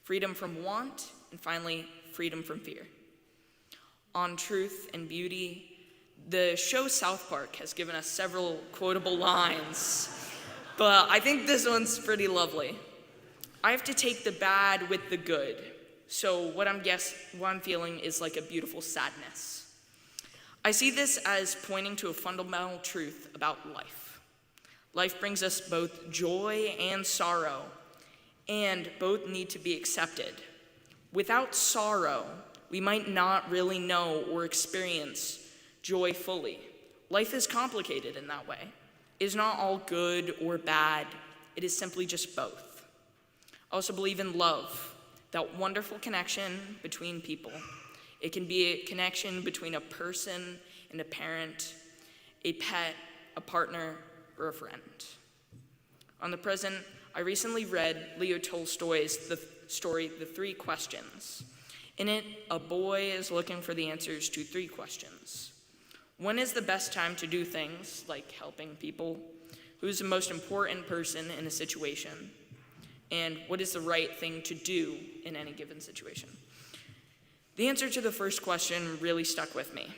Speaker 10: freedom from want, and finally, freedom from fear. On truth and beauty, the show South Park has given us several quotable lines, but I think this one's pretty lovely. I have to take the bad with the good, so what I'm feeling is like a beautiful sadness. I see this as pointing to a fundamental truth about life. Life brings us both joy and sorrow, and both need to be accepted. Without sorrow, we might not really know or experience joy fully. Life is complicated in that way. It is not all good or bad. It is simply just both. I also believe in love, that wonderful connection between people. It can be a connection between a person and a parent, a pet, a partner, or a friend. On the present, I recently read Leo Tolstoy's story, The 3 Questions. In it, a boy is looking for the answers to 3 questions. When is the best time to do things, like helping people? Who's the most important person in a situation? And what is the right thing to do in any given situation? The answer to the first question really stuck with me.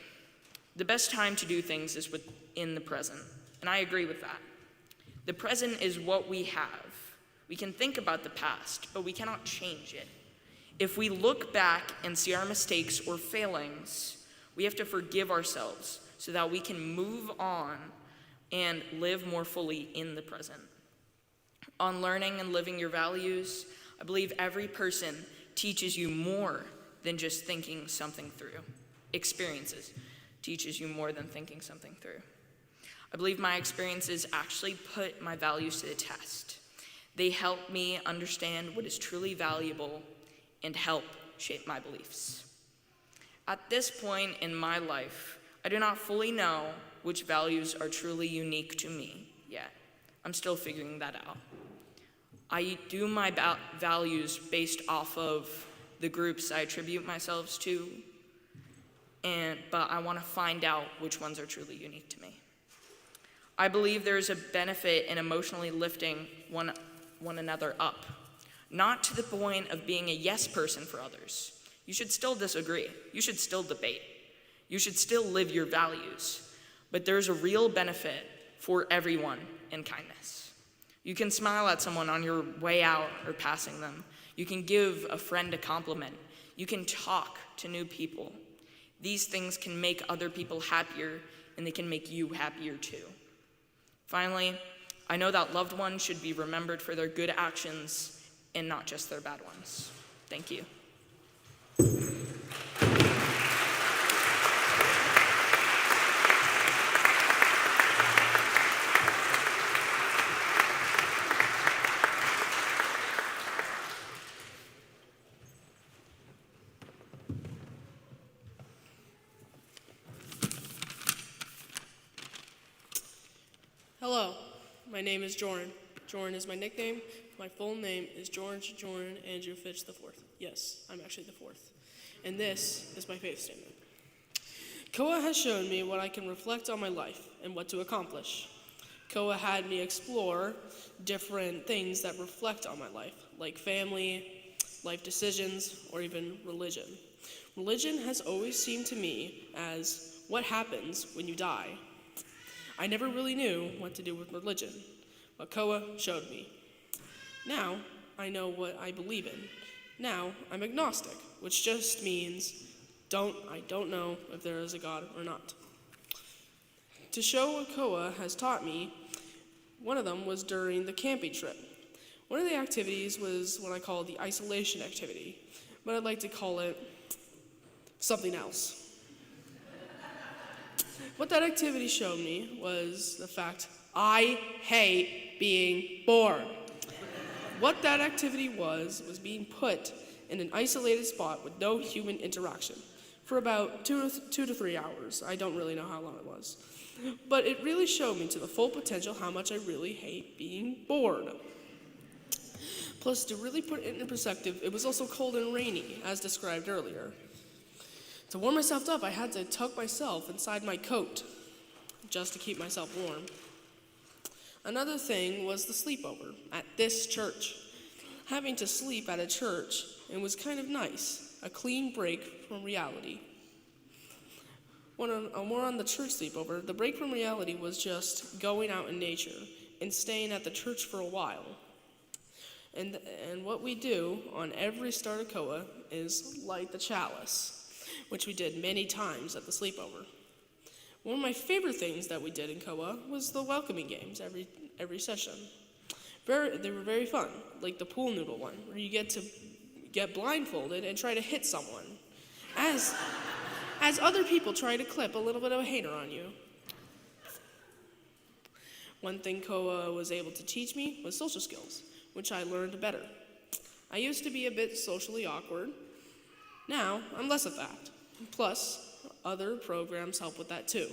Speaker 10: The best time to do things is within the present, and I agree with that. The present is what we have. We can think about the past, but we cannot change it. If we look back and see our mistakes or failings, we have to forgive ourselves so that we can move on and live more fully in the present. On learning and living your values, I believe every person teaches you more than just thinking something through. Experiences teaches you more than thinking something through. I believe my experiences actually put my values to the test. They help me understand what is truly valuable and help shape my beliefs. At this point in my life, I do not fully know which values are truly unique to me yet. I'm still figuring that out. I do my values based off of the groups I attribute myself to, but I want to find out which ones are truly unique to me. I believe there is a benefit in emotionally lifting one another up, not to the point of being a yes person for others. You should still disagree. You should still debate. You should still live your values. But there's a real benefit for everyone in kindness. You can smile at someone on your way out or passing them. You can give a friend a compliment. You can talk to new people. These things can make other people happier, and they can make you happier too. Finally, I know that loved ones should be remembered for their good actions and not just their bad ones. Thank you.
Speaker 14: Hello, my name is Joran. Joran is my nickname. My full name is Joran Andrew Fitch IV. Yes, I'm actually the 4th. And this is my faith statement. CoA has shown me what I can reflect on my life and what to accomplish. CoA had me explore different things that reflect on my life, like family, life decisions, or even religion. Religion has always seemed to me as what happens when you die. I never really knew what to do with religion, but CoA showed me. Now, I know what I believe in. Now, I'm agnostic, which just means I don't know if there is a God or not. To show what CoA has taught me, one of them was during the camping trip. One of the activities was what I call the isolation activity, but I'd like to call it something else. What that activity showed me was the fact I hate being bored. What that activity was being put in an isolated spot with no human interaction for about 2 to 3 hours. I don't really know how long it was. But it really showed me to the full potential how much I really hate being bored. Plus, to really put it in perspective, it was also cold and rainy, as described earlier. To warm myself up, I had to tuck myself inside my coat just to keep myself warm. Another thing was the sleepover at this church. Having to sleep at a church, it was kind of nice, a clean break from reality. More on the church sleepover, the break from reality was just going out in nature and staying at the church for a while. And what we do on every start of CoA is light the chalice, which we did many times at the sleepover. One of my favorite things that we did in CoA was the welcoming games every session. They were very fun, like the pool noodle one, where you get to get blindfolded and try to hit someone, as other people try to clip a little bit of a hater on you. One thing CoA was able to teach me was social skills, which I learned better. I used to be a bit socially awkward. Now, I'm less of that. Plus, other programs help with that too.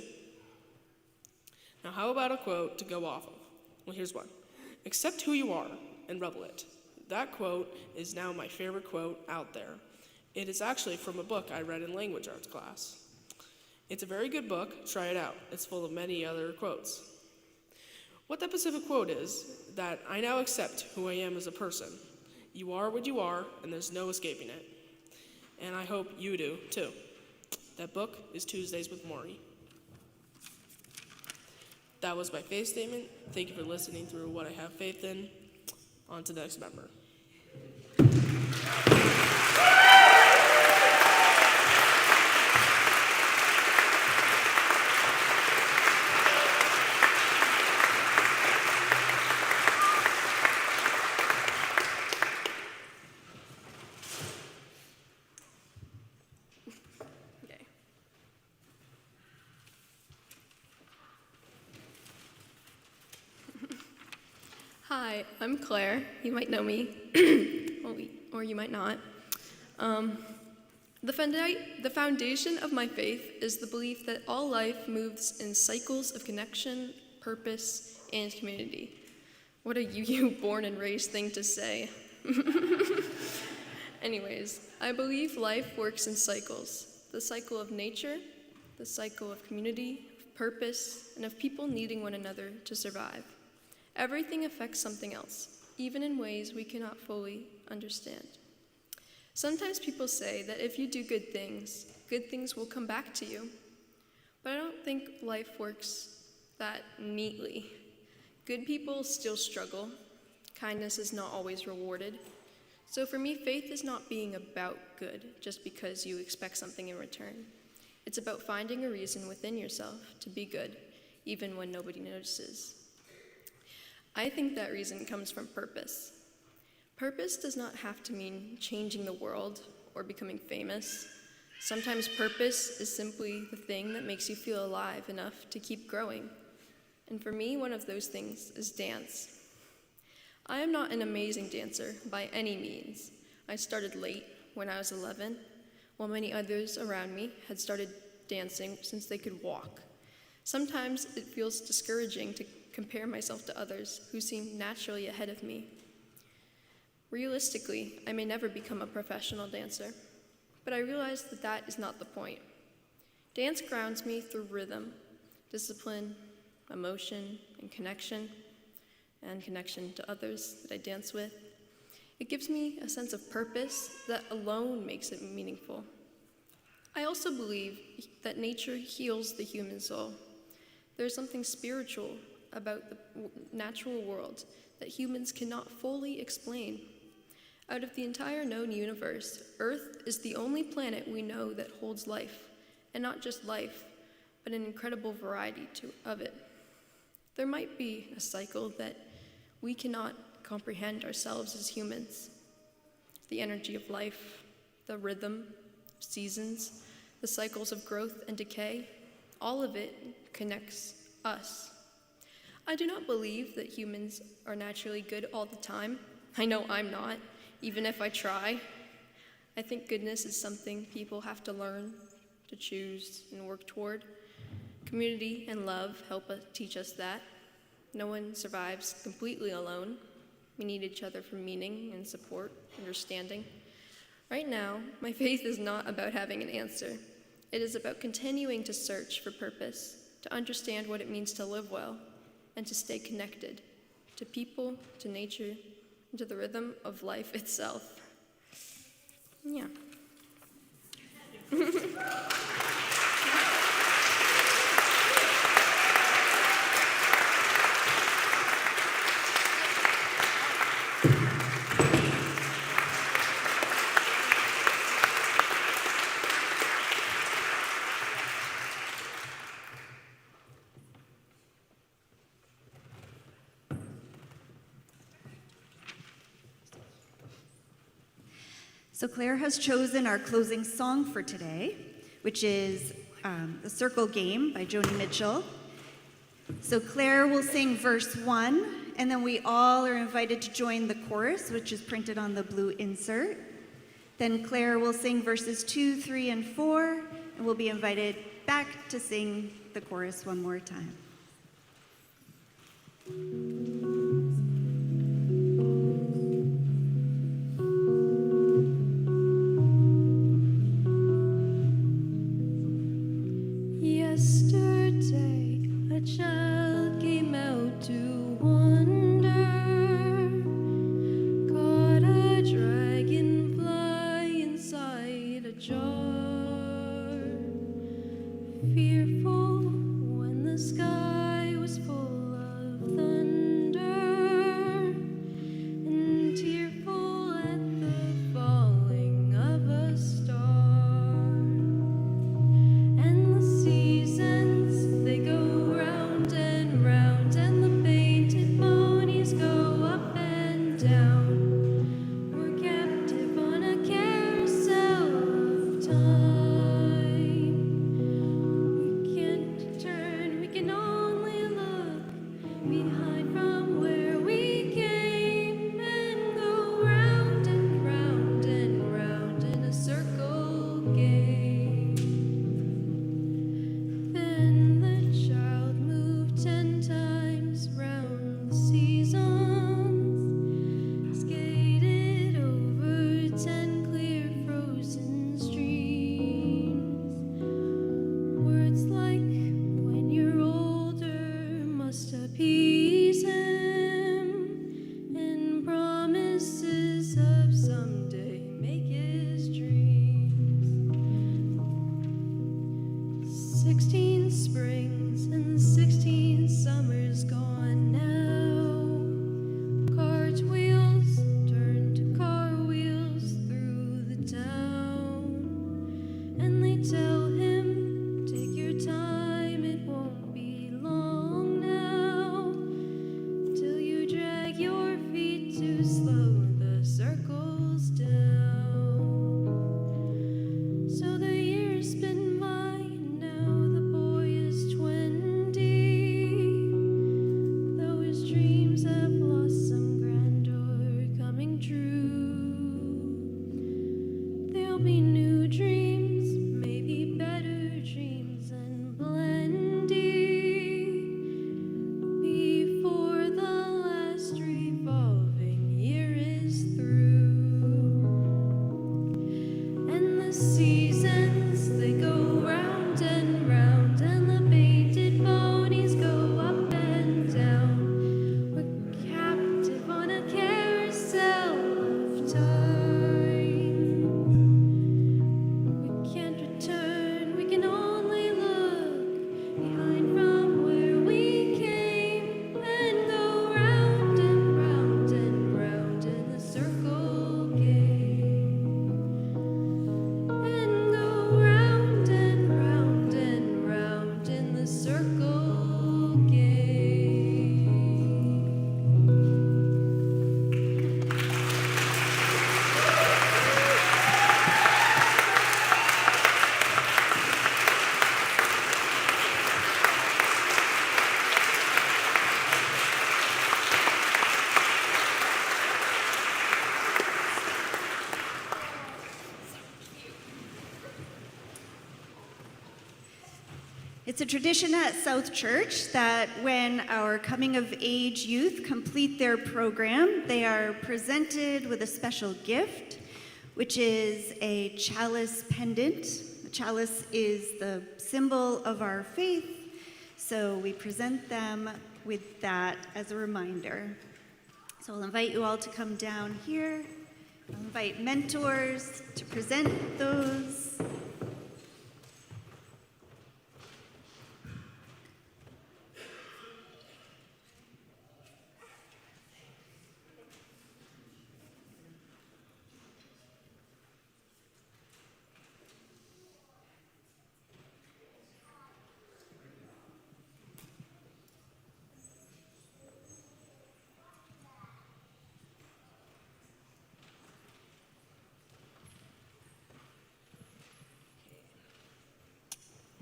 Speaker 14: Now, how about a quote to go off of? Well, here's one. Accept who you are and revel it. That quote is now my favorite quote out there. It is actually from a book I read in language arts class. It's a very good book. Try it out. It's full of many other quotes. What that specific quote is that I now accept who I am as a person. You are what you are, and there's no escaping it. And I hope you do, too. That book is Tuesdays with Maury. That was my faith statement. Thank you for listening through what I have faith in. On to the next member.
Speaker 12: Hi, I'm Claire. You might know me, or you might not. The foundation of my faith is the belief that all life moves in cycles of connection, purpose, and community. What a you born and raised thing to say. Anyways, I believe life works in cycles. The cycle of nature, the cycle of community, of purpose, and of people needing one another to survive. Everything affects something else, even in ways we cannot fully understand. Sometimes people say that if you do good things will come back to you. But I don't think life works that neatly. Good people still struggle. Kindness is not always rewarded. So for me, faith is not being about good just because you expect something in return. It's about finding a reason within yourself to be good, even when nobody notices. I think that reason comes from purpose. Purpose does not have to mean changing the world or becoming famous. Sometimes purpose is simply the thing that makes you feel alive enough to keep growing. And for me, one of those things is dance. I am not an amazing dancer by any means. I started late when I was 11, while many others around me had started dancing since they could walk. Sometimes it feels discouraging to compare myself to others who seem naturally ahead of me. Realistically, I may never become a professional dancer, but I realize that that is not the point. Dance grounds me through rhythm, discipline, emotion, and connection to others that I dance with. It gives me a sense of purpose that alone makes it meaningful. I also believe that nature heals the human soul. There's something spiritual about the natural world that humans cannot fully explain. Out of the entire known universe, Earth is the only planet we know that holds life, and not just life, but an incredible variety of it. There might be a cycle that we cannot comprehend ourselves as humans. The energy of life, the rhythm of seasons, the cycles of growth and decay, all of it connects us. I do not believe that humans are naturally good all the time. I know I'm not, even if I try. I think goodness is something people have to learn, to choose, and work toward. Community and love help teach us that. No one survives completely alone. We need each other for meaning and support, understanding. Right now, my faith is not about having an answer. It is about continuing to search for purpose, to understand what it means to live well, and to stay connected to people, to nature, and to the rhythm of life itself. Yeah.
Speaker 9: So Claire has chosen our closing song for today, which is The Circle Game by Joni Mitchell. So Claire will sing verse 1, and then we all are invited to join the chorus, which is printed on the blue insert. Then Claire will sing verses 2, 3, and 4, and we'll be invited back to sing the chorus one more time.
Speaker 15: Yesterday, a child came out to wander, caught a dragonfly inside a jar. Fearful when the sky was full of thunder, and tearful at the falling of a star. And the seasons, they go round and round, and the painted ponies go up and down. We're captive on a carousel of time. We can't turn, we can only look behind from where we came, and go round and round and round in a circle game. Then the child moved 10 times round the seasons, skated over 10 clear frozen streams. Words like when you're older must appease him, and promises of someday make his dreams. 16 springs and 16 summers gone now. Cartwheels turn to car wheels through the town, and they tell him, take your time, it won't be long now, till you drag your feet to slow the circles down. So the years spin by, now the boy is 20, though his dreams have lost some grandeur coming true. There'll be new dreams, maybe better dreams, and plenty, before the last revolving year is through. And the seasons, they go round and round, and the painted ponies go up and down. We're captive on a carousel of time. We can't return, we can only look behind from where we came, and go round and round and round in the circle game. And
Speaker 9: It's a tradition at South Church that when our coming of age youth complete their program, they are presented with a special gift, which is a chalice pendant. The chalice is the symbol of our faith, so we present them with that as a reminder. So I'll invite you all to come down here. I'll invite mentors to present those.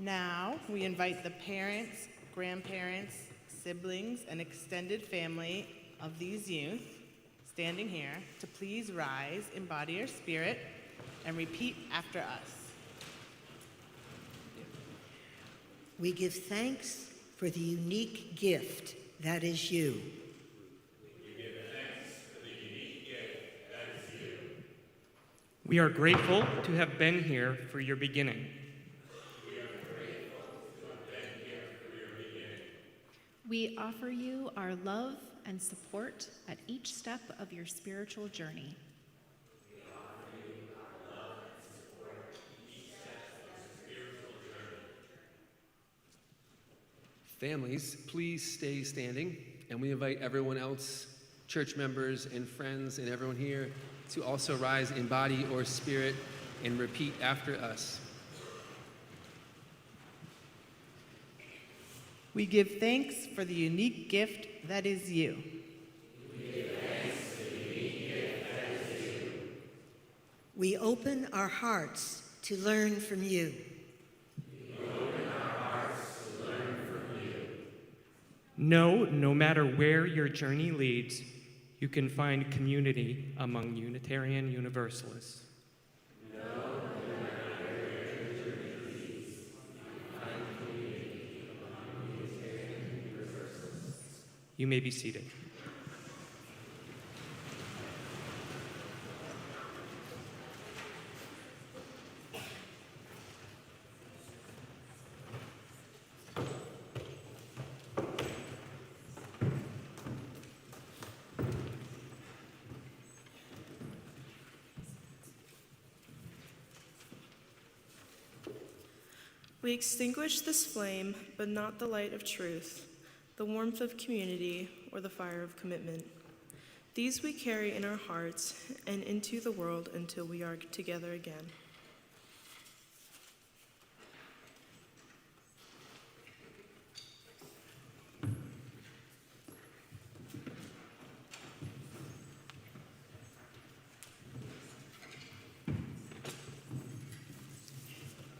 Speaker 18: Now, we invite the parents, grandparents, siblings, and extended family of these youth standing here to please rise, embody your spirit, and repeat after us.
Speaker 19: We give thanks for the unique gift that is you.
Speaker 3: We are grateful to have been here for your beginning.
Speaker 20: We offer you our love and support at each step of your spiritual journey.
Speaker 21: Families, please stay standing, and we invite everyone else, church members and friends and everyone here, to also rise in body or spirit and repeat after us.
Speaker 18: We give thanks for the unique gift that is you.
Speaker 19: We open our hearts to learn from you.
Speaker 3: Know, no matter where your journey leads, you can find community among Unitarian Universalists. You may be seated.
Speaker 1: We extinguish this flame, but not the light of truth, the warmth of community, or the fire of commitment. These we carry in our hearts and into the world until we are together again.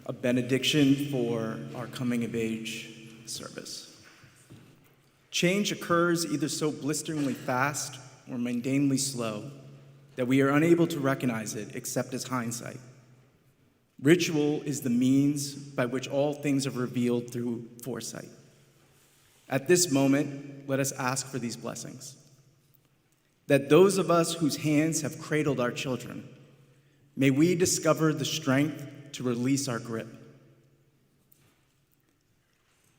Speaker 2: A benediction for our coming of age service. Change occurs either so blisteringly fast or mundanely slow that we are unable to recognize it except as hindsight. Ritual is the means by which all things are revealed through foresight. At this moment, let us ask for these blessings. That those of us whose hands have cradled our children, may we discover the strength to release our grip.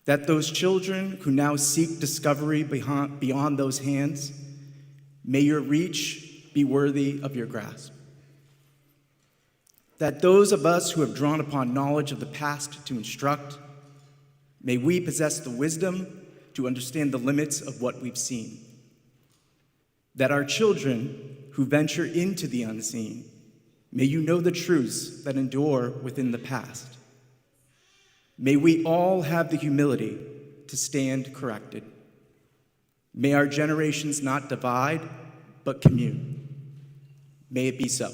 Speaker 2: That those children who now seek discovery beyond those hands, may your reach be worthy of your grasp. That those of us who have drawn upon knowledge of the past to instruct, may we possess the wisdom to understand the limits of what we've seen. That our children who venture into the unseen, may you know the truths that endure within the past. May we all have the humility to stand corrected. May our generations not divide, but commune. May it be so.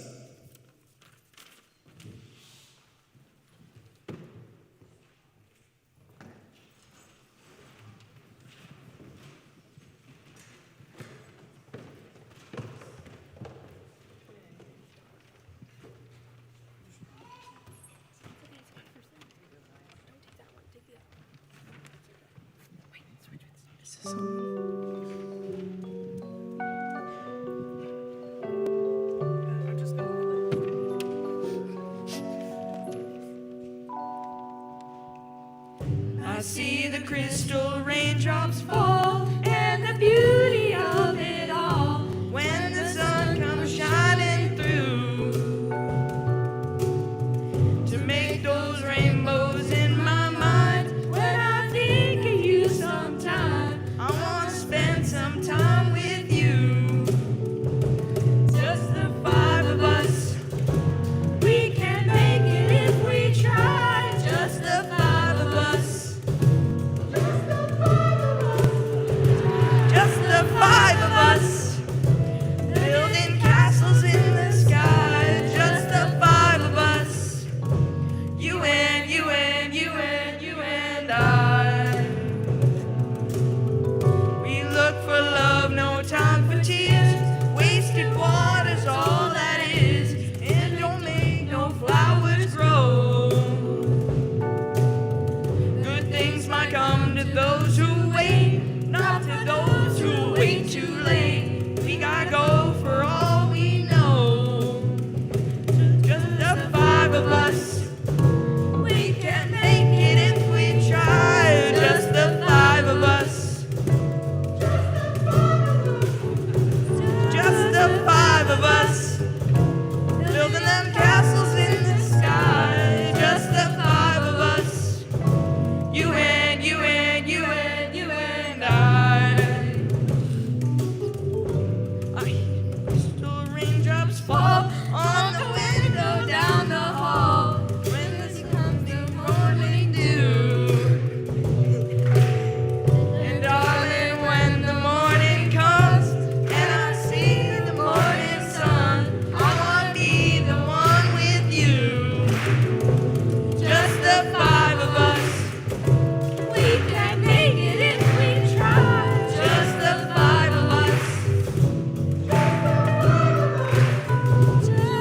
Speaker 5: I see the crystal raindrops fall and the beauty of it all when the sun comes shining through to make those rainbows in my mind. When I think of you sometime, I want to spend some time with you. Just the five of us, we can make it if we try. Just the five of us. Just the five of us, building castles in the sky. Just the five of us, you and you and you and you and I. We look for love, no time for tears. Wasted water's all that is, and don't make no flowers grow. Good things might come to those who wait, not to those who wait too late. We gotta go for all we know. Just the five of us, we can make it if we try. Just the five of us. Just the five of us, building them castles in the sky. Just the five of us, you and you and you and you and I. Crystal raindrops fall on the window down the hall when the sun comes morning dew. And darling, when the morning comes and I see the morning sun, I want to be the one with you. Just the five of us, we can make it if we try. Just the five of us.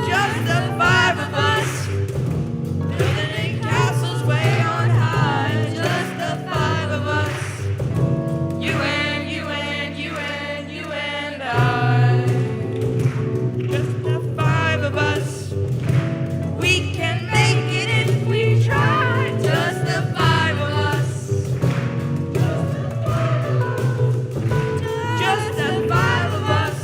Speaker 5: Just the five of us, building castles way on high. Just the five of us, you and you and you and you and I. Just the five of us, we can make it if we try. Just the five of us. Just the five of us,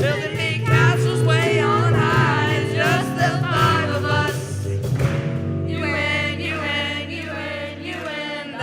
Speaker 5: building big castles way on high. Just the five of us, you and you and you and you and I.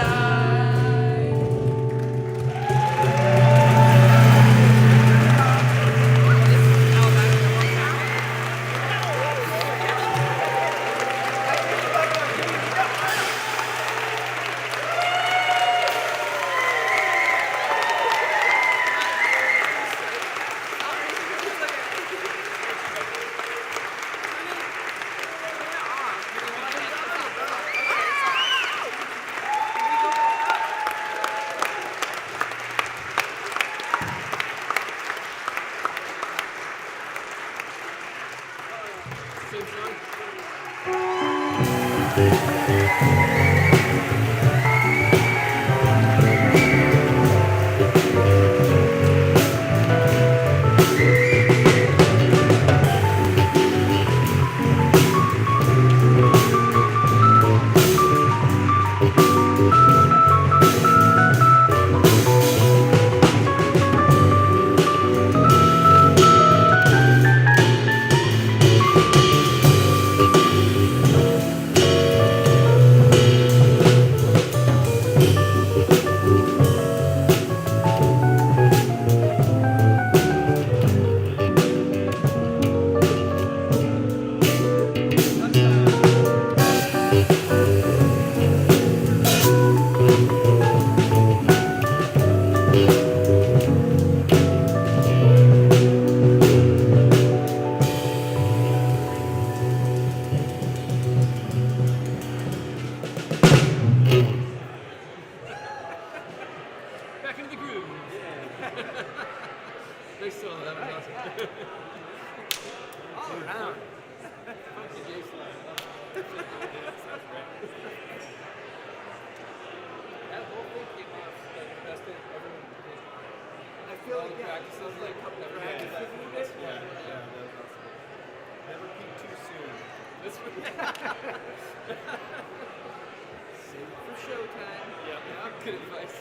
Speaker 21: Nice solo, that was awesome.
Speaker 6: All around. Thank you, Jason. That whole thing came off like the best thing. feel like, yeah, it sounds like a couple practices.
Speaker 3: Never peak too soon.
Speaker 6: Save it for showtime.
Speaker 3: Yeah,
Speaker 6: good advice.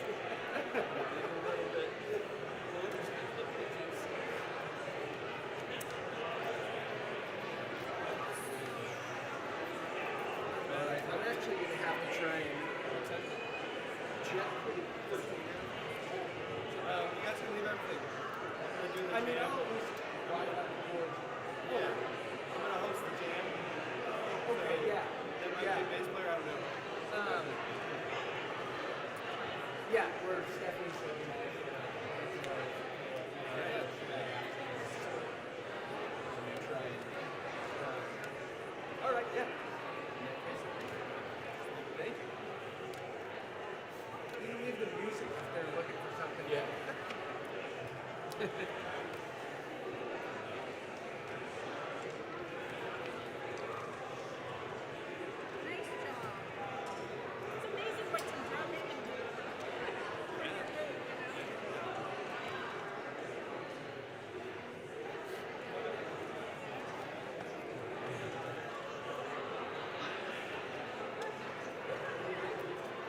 Speaker 6: Alright, I'm actually going to have to try and check pretty quickly now.
Speaker 3: You guys can leave everything.
Speaker 6: I mean, I'll always ride out the board.
Speaker 3: Yeah. I'm going to host the jam.
Speaker 6: Okay, yeah.
Speaker 3: That might be a bass player, I don't know.
Speaker 6: Yeah, we're Stephanie's